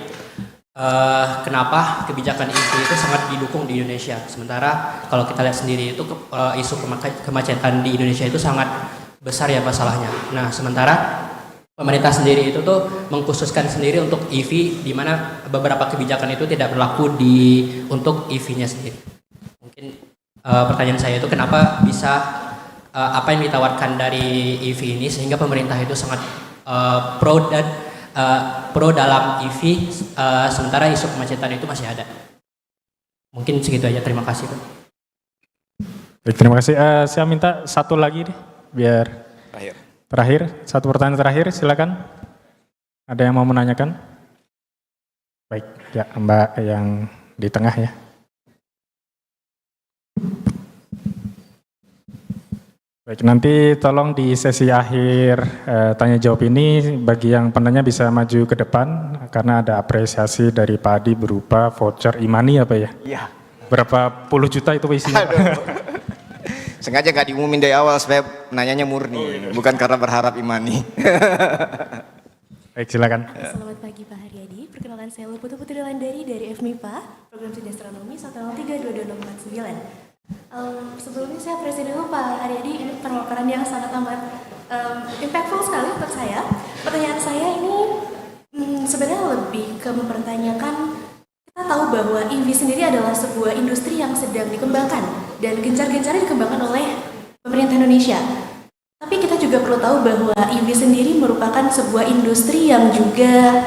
kenapa kebijakan EV itu sangat didukung di Indonesia. Sementara kalau kita lihat sendiri itu isu kemacetan di Indonesia itu sangat besar ya masalahnya. Nah, sementara pemerintah sendiri itu tuh mengkhususkan sendiri untuk EV, di mana beberapa kebijakan itu tidak berlaku untuk EV-nya sendiri. Mungkin pertanyaan saya itu kenapa bisa apa yang ditawarkan dari EV ini sehingga pemerintah itu sangat pro dalam EV, sementara isu kemacetan itu masih ada. Mungkin segitu aja. Terima kasih Pak. Baik, terima kasih. Saya minta satu lagi deh, biar terakhir. Satu pertanyaan terakhir, silakan. Ada yang mau menanyakan? Baik, ya Mbak yang di tengah ya. Baik, nanti tolong di sesi akhir tanya jawab ini bagi yang penanya bisa maju ke depan karena ada apresiasi dari Pak Adi berupa voucher e-money apa ya? Iya. Berapa puluh juta itu isinya? Sengaja gak diumumin dari awal supaya nanyanya murni, bukan karena berharap e-money. Baik, silakan. Selamat pagi Pak Haryadi, perkenalkan saya Putu Putri Landari dari FMIPA, Program Studi Astronomi 1032249. Sebelumnya saya apresiasi dulu Pak Haryadi, ini pemaparan yang sangat amat impactful sekali untuk saya. Pertanyaan saya ini sebenarnya lebih ke mempertanyakan, kita tahu bahwa EV sendiri adalah sebuah industri yang sedang dikembangkan dan gencar-gencarnya dikembangkan oleh pemerintah Indonesia. Tapi kita juga perlu tahu bahwa EV sendiri merupakan sebuah industri yang juga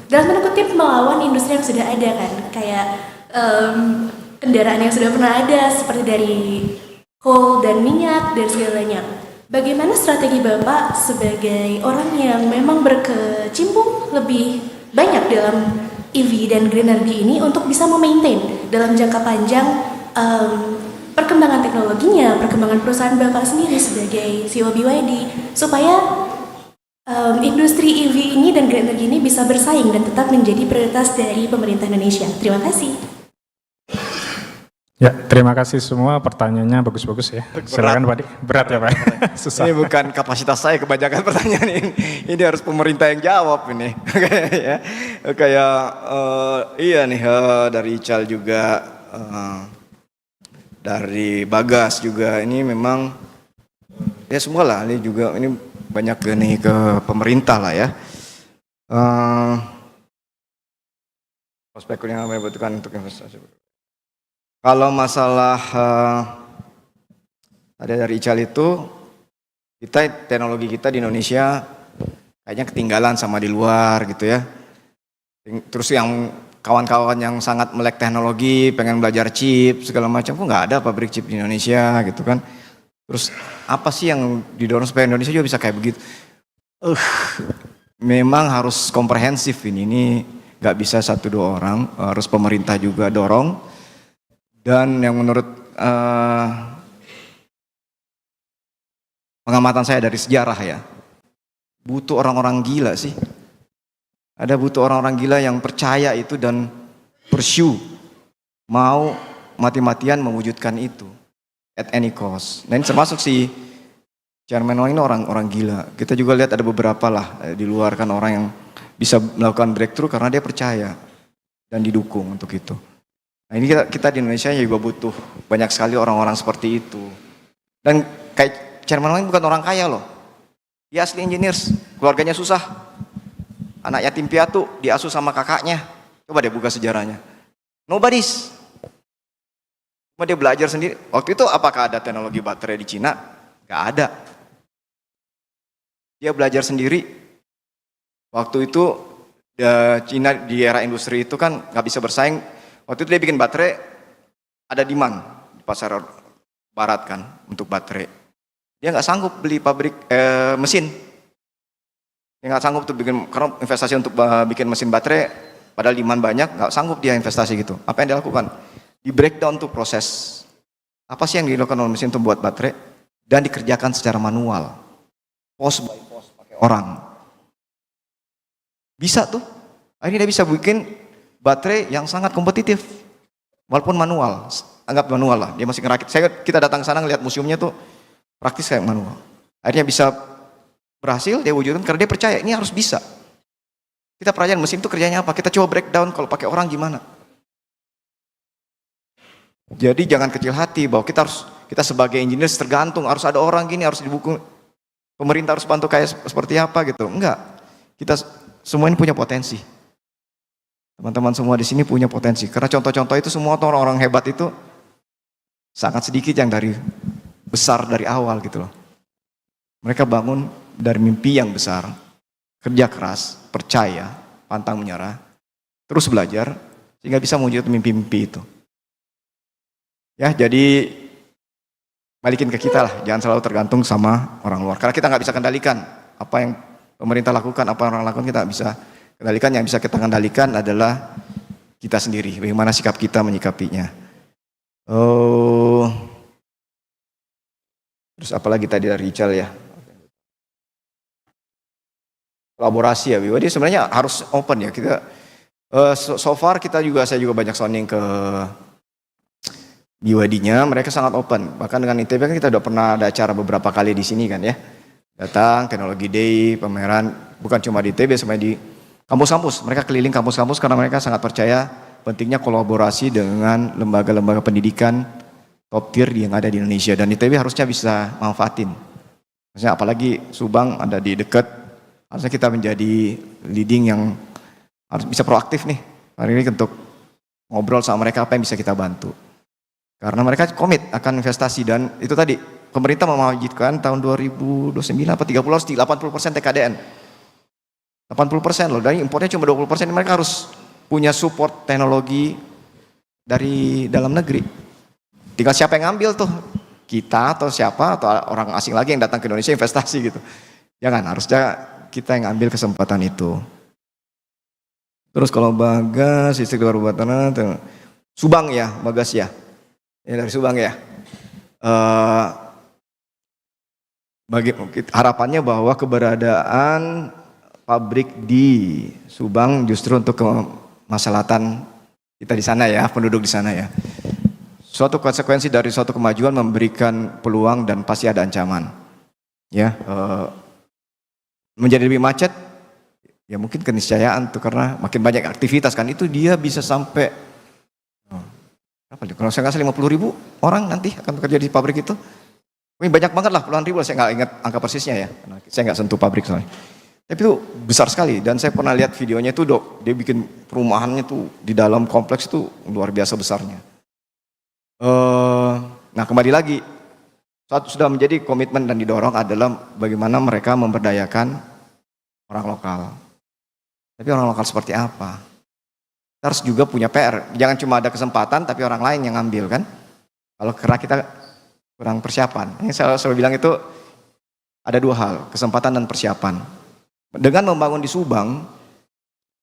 dalam tanda kutip melawan industri yang sudah ada kan, kayak kendaraan yang sudah pernah ada seperti dari coal dan minyak dan segalanya. Bagaimana strategi Bapak sebagai orang yang memang berkecimpung lebih banyak dalam EV dan green energy ini untuk bisa memaintain dalam jangka panjang perkembangan teknologinya, perkembangan perusahaan Bapak sendiri sebagai CEO BYD supaya industri EV ini dan green energy ini bisa bersaing dan tetap menjadi prioritas dari pemerintah Indonesia. Terima kasih. Ya, terima kasih semua, pertanyaannya bagus-bagus ya. Silakan Pak Adi. Berat ya Pak? Susah. Ini bukan kapasitas saya kebanyakan pertanyaan ini. Ini harus pemerintah yang jawab ini. Ya. Kayak iya nih dari Ical juga, dari Bagas juga. Ini memang ya semua lah. Ini juga ini banyak nih ke pemerintah lah ya. Prospek yang membutuhkan untuk investasi. Kalau masalah ada dari Ical itu, teknologi kita di Indonesia kayaknya ketinggalan sama di luar gitu ya. Terus yang kawan-kawan yang sangat melek teknologi, pengen belajar chip segala macam, kok nggak ada pabrik chip di Indonesia gitu kan. Terus apa sih yang didorong supaya Indonesia juga bisa kayak begitu? Memang harus komprehensif ini nggak bisa 1-2 orang, harus pemerintah juga dorong. Dan yang menurut pengamatan saya dari sejarah ya, butuh orang-orang gila sih. Ada butuh orang-orang gila yang percaya itu dan pursue, mau mati-matian mewujudkan itu at any cost. Dan termasuk si Chairman Wang ini orang gila. Kita juga lihat ada beberapa lah di luar kan orang yang bisa melakukan breakthrough karena dia percaya dan didukung untuk itu. Nah ini kita di Indonesia juga butuh banyak sekali orang-orang seperti itu. Dan Chairman Wang bukan orang kaya loh. Dia asli engineers, keluarganya susah. Anak yatim piatu, diasuh sama kakaknya. Coba deh buka sejarahnya. Nobody's. Cuma dia belajar sendiri. Waktu itu apakah ada teknologi baterai di Cina? Gak ada. Dia belajar sendiri. Waktu itu Cina di era industri itu kan gak bisa bersaing. Waktu itu dia bikin baterai, ada demand di pasar barat kan untuk baterai. Dia nggak sanggup beli pabrik mesin. Dia nggak sanggup tuh bikin, karena investasi untuk bikin mesin baterai, padahal demand banyak, nggak sanggup dia investasi gitu. Apa yang dia lakukan? Di breakdown tuh proses. Apa sih yang dilakukan oleh mesin untuk buat baterai? Dan dikerjakan secara manual. Post by post, pakai orang. Bisa tuh. Akhirnya dia bisa bikin baterai yang sangat kompetitif. Walaupun manual. Anggap manual lah. Dia masih ngerakit. Kita datang ke sana ngeliat museumnya tuh praktis kayak manual. Akhirnya bisa berhasil, dia wujudkan karena dia percaya ini harus bisa. Kita percaya mesin itu kerjanya apa? Kita coba breakdown kalau pakai orang gimana. Jadi jangan kecil hati bahwa kita sebagai engineer tergantung harus ada orang gini, harus didukung pemerintah harus bantu kayak seperti apa gitu. Enggak. Kita semua ini punya potensi. Teman-teman semua di sini punya potensi. Karena contoh-contoh itu semua orang-orang hebat itu sangat sedikit yang besar dari awal gitu loh. Mereka bangun dari mimpi yang besar, kerja keras, percaya, pantang menyerah, terus belajar, sehingga bisa mewujudkan mimpi-mimpi itu. Ya, jadi balikin ke kita lah, jangan selalu tergantung sama orang luar. Karena kita nggak bisa kendalikan apa yang pemerintah lakukan, apa yang orang lakukan kita nggak bisa kendalikan. Yang bisa kita kendalikan adalah kita sendiri, bagaimana sikap kita menyikapinya. Terus apalagi tadi dari Richel ya, kolaborasi ya, jadi sebenarnya harus open ya kita. So far saya juga banyak sounding ke BYD-nya, mereka sangat open. Bahkan dengan ITB kan kita udah pernah ada acara beberapa kali di sini kan ya, datang teknologi day, pameran, bukan cuma di ITB, sebenarnya di kampus-kampus. Mereka keliling kampus-kampus karena mereka sangat percaya pentingnya kolaborasi dengan lembaga-lembaga pendidikan top tier yang ada di Indonesia, dan ITB harusnya bisa manfaatin. Maksudnya apalagi Subang ada di dekat, harusnya kita menjadi leading yang harus bisa proaktif nih hari ini untuk ngobrol sama mereka apa yang bisa kita bantu. Karena mereka komit akan investasi, dan itu tadi pemerintah mewajibkan tahun 2029 apa 30 harus di 80% TKDN. 80% loh, dari impornya cuma 20%, mereka harus punya support teknologi dari dalam negeri. Tinggal siapa yang ngambil tuh, kita atau siapa atau orang asing lagi yang datang ke Indonesia investasi gitu. Jangan, harusnya kita yang ambil kesempatan itu. Terus kalau Bagas, listrik baru buatan Subang ya, Bagas ya. Ya dari Subang ya. Harapannya bahwa keberadaan pabrik di Subang justru untuk kemaslahatan kita di sana ya, penduduk di sana ya. Suatu konsekuensi dari suatu kemajuan memberikan peluang dan pasti ada ancaman. Ya, menjadi lebih macet, ya mungkin keniscayaan tuh karena makin banyak aktivitas kan, itu dia bisa sampai kalau saya nggak salah 50.000 orang nanti akan bekerja di pabrik itu. Mungkin banyak banget lah, puluhan ribu, saya nggak ingat angka persisnya ya, karena saya nggak sentuh pabrik soalnya. Tapi itu besar sekali, dan saya pernah lihat videonya itu dok, dia bikin perumahannya tuh di dalam kompleks itu luar biasa besarnya. Nah kembali lagi, sudah menjadi komitmen dan didorong adalah bagaimana mereka memberdayakan orang lokal. Tapi orang lokal seperti apa? Kita harus juga punya PR, jangan cuma ada kesempatan tapi orang lain yang ngambil kan. Kalau karena kita kurang persiapan, yang saya selalu bilang itu ada dua hal, kesempatan dan persiapan. Dengan membangun di Subang,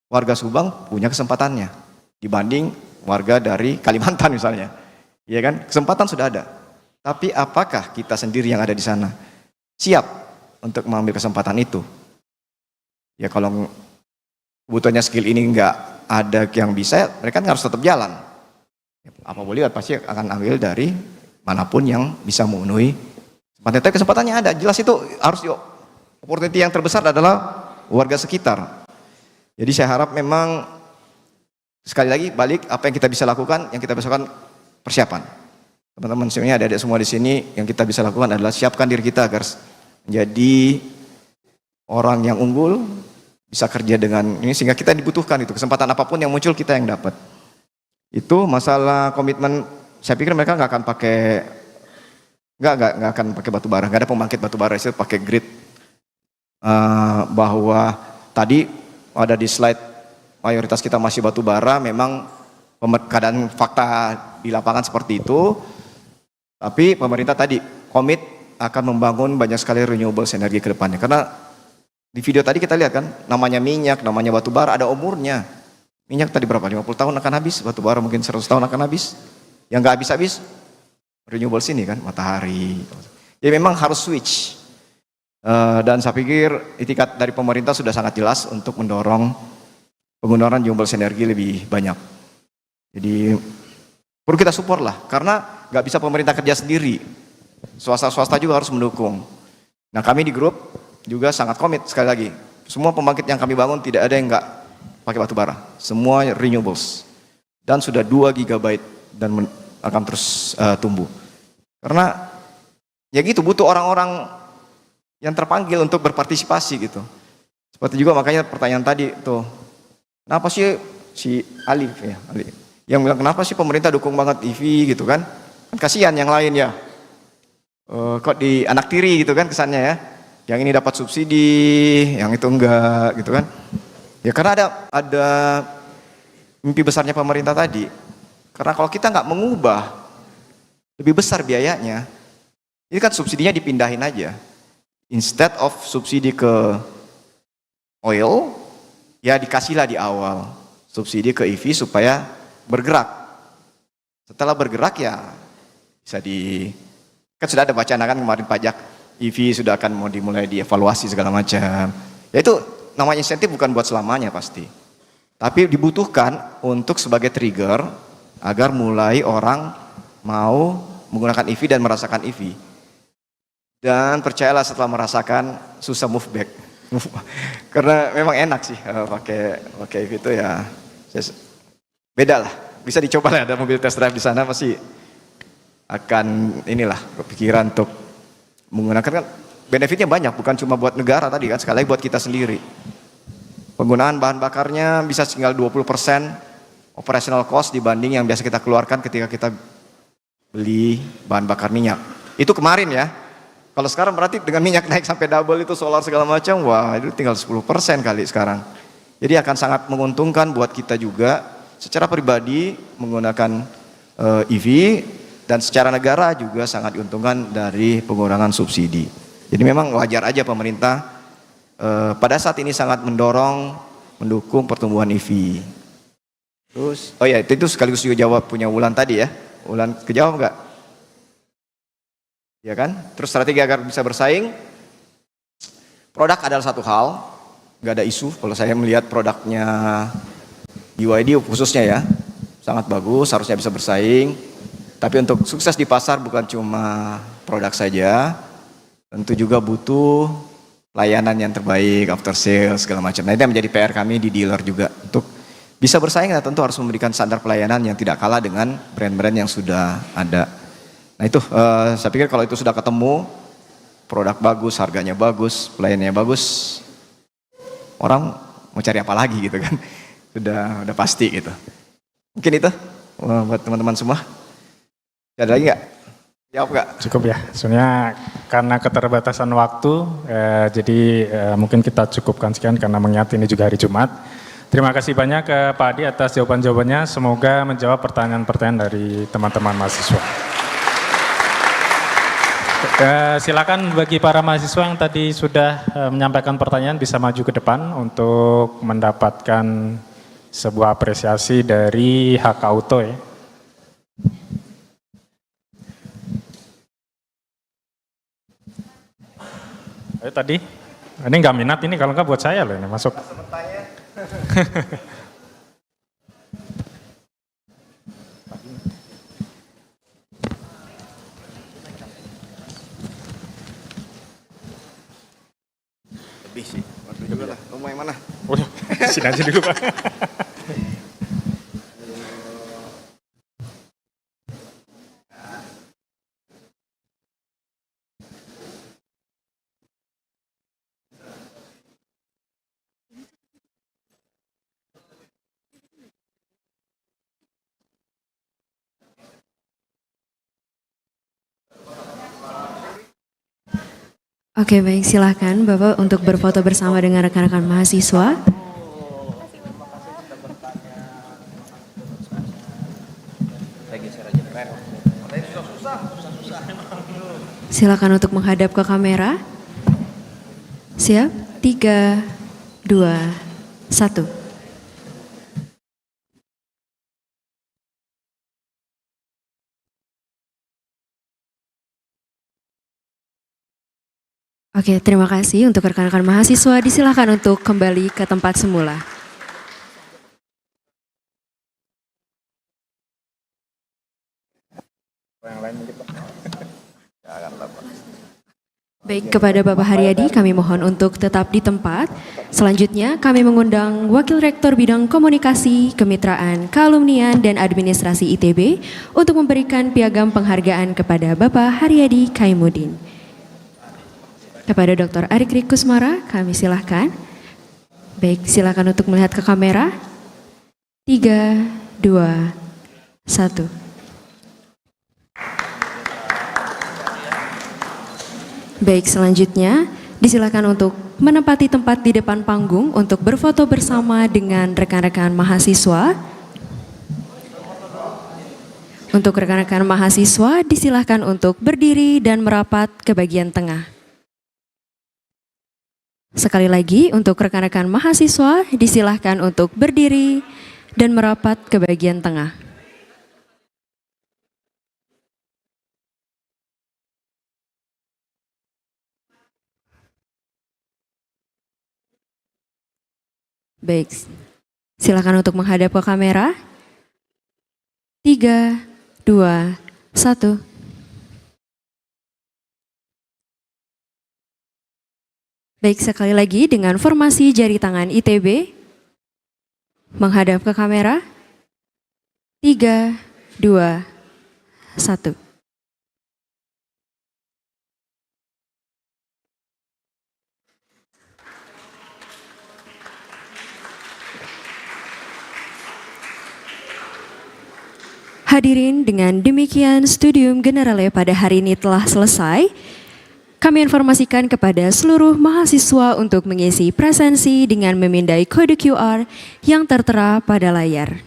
warga Subang punya kesempatannya dibanding warga dari Kalimantan misalnya. Iya kan? Kesempatan sudah ada. Tapi apakah kita sendiri yang ada di sana siap untuk mengambil kesempatan itu? Ya kalau kebutuhannya skill ini nggak ada yang bisa, mereka kan harus tetap jalan. Apa boleh pasti akan ambil dari manapun yang bisa memenuhi kesempatan. Tapi kesempatannya ada, jelas itu harus opportunity yang terbesar adalah warga sekitar. Jadi saya harap memang sekali lagi balik apa yang kita bisa lakukan, yang kita bisa lakukan persiapan. teman-teman semuanya, ada semua di sini, yang kita bisa lakukan adalah siapkan diri kita agar menjadi orang yang unggul, bisa kerja dengan ini sehingga kita dibutuhkan itu. Kesempatan apapun yang muncul kita yang dapat. Itu masalah komitmen, saya pikir mereka nggak akan pakai batu bara, nggak ada pembangkit batu bara, itu pakai grid. Bahwa tadi ada di slide mayoritas kita masih batu bara, memang keadaan fakta di lapangan seperti itu. Tapi pemerintah tadi komit akan membangun banyak sekali renewable energy ke depannya. Karena di video tadi kita lihat kan, namanya minyak, namanya batu bara ada umurnya. Minyak tadi berapa? 50 tahun akan habis, batu bara mungkin 100 tahun akan habis. Yang nggak habis-habis renewable sini kan, matahari. Jadi memang harus switch. Dan saya pikir itikat dari pemerintah sudah sangat jelas untuk mendorong penggunaan renewable energy lebih banyak. Jadi perlu kita support lah, karena nggak bisa pemerintah kerja sendiri. Swasta juga harus mendukung. Nah kami di grup juga sangat komit sekali lagi. Semua pembangkit yang kami bangun tidak ada yang nggak pakai batu bara. Semua renewables. Dan sudah 2 GB dan akan terus tumbuh. Karena ya gitu butuh orang-orang yang terpanggil untuk berpartisipasi gitu. Seperti juga makanya pertanyaan tadi tuh, kenapa sih si Alif ya, Ali, yang bilang kenapa sih pemerintah dukung banget EV gitu kan? Kan kasihan yang lain ya. Kok di anak tiri gitu kan kesannya ya. Yang ini dapat subsidi, yang itu enggak gitu kan. Ya karena ada mimpi besarnya pemerintah tadi. Karena kalau kita nggak mengubah lebih besar biayanya, ini kan subsidinya dipindahin aja. Instead of subsidi ke oil, ya dikasihlah di awal subsidi ke EV supaya bergerak. Setelah bergerak ya bisa kan sudah ada wacana kan kemarin pajak EV sudah akan mau dimulai dievaluasi segala macam. Ya itu namanya insentif bukan buat selamanya pasti. Tapi dibutuhkan untuk sebagai trigger agar mulai orang mau menggunakan EV dan merasakan EV. Dan percayalah setelah merasakan susah move back. Karena memang enak sih pakai EV itu ya. Beda lah. Bisa dicoba lah, ada mobil test drive di sana pasti akan inilah kepikiran untuk menggunakan, kan benefitnya banyak, bukan cuma buat negara tadi kan, sekali lagi buat kita sendiri. Penggunaan bahan bakarnya bisa tinggal 20% operational cost dibanding yang biasa kita keluarkan ketika kita beli bahan bakar minyak. Itu kemarin ya. Kalau sekarang berarti dengan minyak naik sampai double itu, solar segala macam, wah itu tinggal 10% kali sekarang. Jadi akan sangat menguntungkan buat kita juga secara pribadi menggunakan EV, dan secara negara juga sangat diuntungkan dari pengurangan subsidi. Jadi memang wajar aja pemerintah pada saat ini sangat mendukung pertumbuhan EV. Terus, oh ya itu sekaligus juga jawab punya Wulan tadi ya. Wulan kejawab nggak? Ya kan? Terus strategi agar bisa bersaing, produk adalah satu hal, nggak ada isu. Kalau saya melihat produknya BYD khususnya ya, sangat bagus, harusnya bisa bersaing. Tapi untuk sukses di pasar bukan cuma produk saja, tentu juga butuh layanan yang terbaik, after sales segala macam. Nah itu yang menjadi PR kami di dealer juga, untuk bisa bersaing. Nah tentu harus memberikan standar pelayanan yang tidak kalah dengan brand-brand yang sudah ada. Nah itu saya pikir kalau itu sudah ketemu, produk bagus, harganya bagus, pelayanannya bagus, orang mau cari apa lagi gitu kan. Udah pasti gitu. Mungkin itu buat teman-teman semua. Ada lagi nggak? Jawab nggak? Cukup ya. Soalnya karena keterbatasan waktu, jadi mungkin kita cukupkan sekian karena mengingat ini juga hari Jumat. Terima kasih banyak ke Pak Adi atas jawaban-jawabannya. Semoga menjawab pertanyaan-pertanyaan dari teman-teman mahasiswa. Silakan bagi para mahasiswa yang tadi sudah menyampaikan pertanyaan bisa maju ke depan untuk mendapatkan sebuah apresiasi dari Hak Auto ya. Ayo tadi, ini nggak minat ini, kalau nggak buat saya loh ini masuk. Lebih sih, waktu juga lah. Kamu yang mana? Sini aja dulu Pak. Oke, baik, silakan Bapak untuk berfoto bersama dengan rekan-rekan mahasiswa. Silakan untuk menghadap ke kamera. Siap? 3, 2, 1. Oke, terima kasih untuk rekan-rekan mahasiswa. Disilakan untuk kembali ke tempat semula. Baik, kepada Bapak Haryadi kami mohon untuk tetap di tempat. Selanjutnya kami mengundang Wakil Rektor Bidang Komunikasi, Kemitraan, Kealumnian, dan Administrasi ITB untuk memberikan piagam penghargaan kepada Bapak Haryadi Kaimuddin. Kepada Dr. Arik Kusmara kami silahkan. Baik, silakan untuk melihat ke kamera. 3, 2, 1. Baik, selanjutnya disilakan untuk menempati tempat di depan panggung untuk berfoto bersama dengan rekan-rekan mahasiswa. Untuk rekan-rekan mahasiswa disilakan untuk berdiri dan merapat ke bagian tengah. Sekali lagi untuk rekan-rekan mahasiswa disilakan untuk berdiri dan merapat ke bagian tengah. Baik, silakan untuk menghadap ke kamera. 3, 2, 1. Baik, sekali lagi dengan formasi jari tangan ITB. Menghadap ke kamera. 3, 2, 1. Hadirin, dengan demikian Studium Generale pada hari ini telah selesai. Kami informasikan kepada seluruh mahasiswa untuk mengisi presensi dengan memindai kode QR yang tertera pada layar.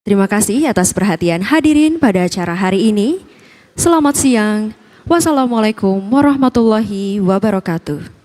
Terima kasih atas perhatian hadirin pada acara hari ini. Selamat siang. Wassalamualaikum warahmatullahi wabarakatuh.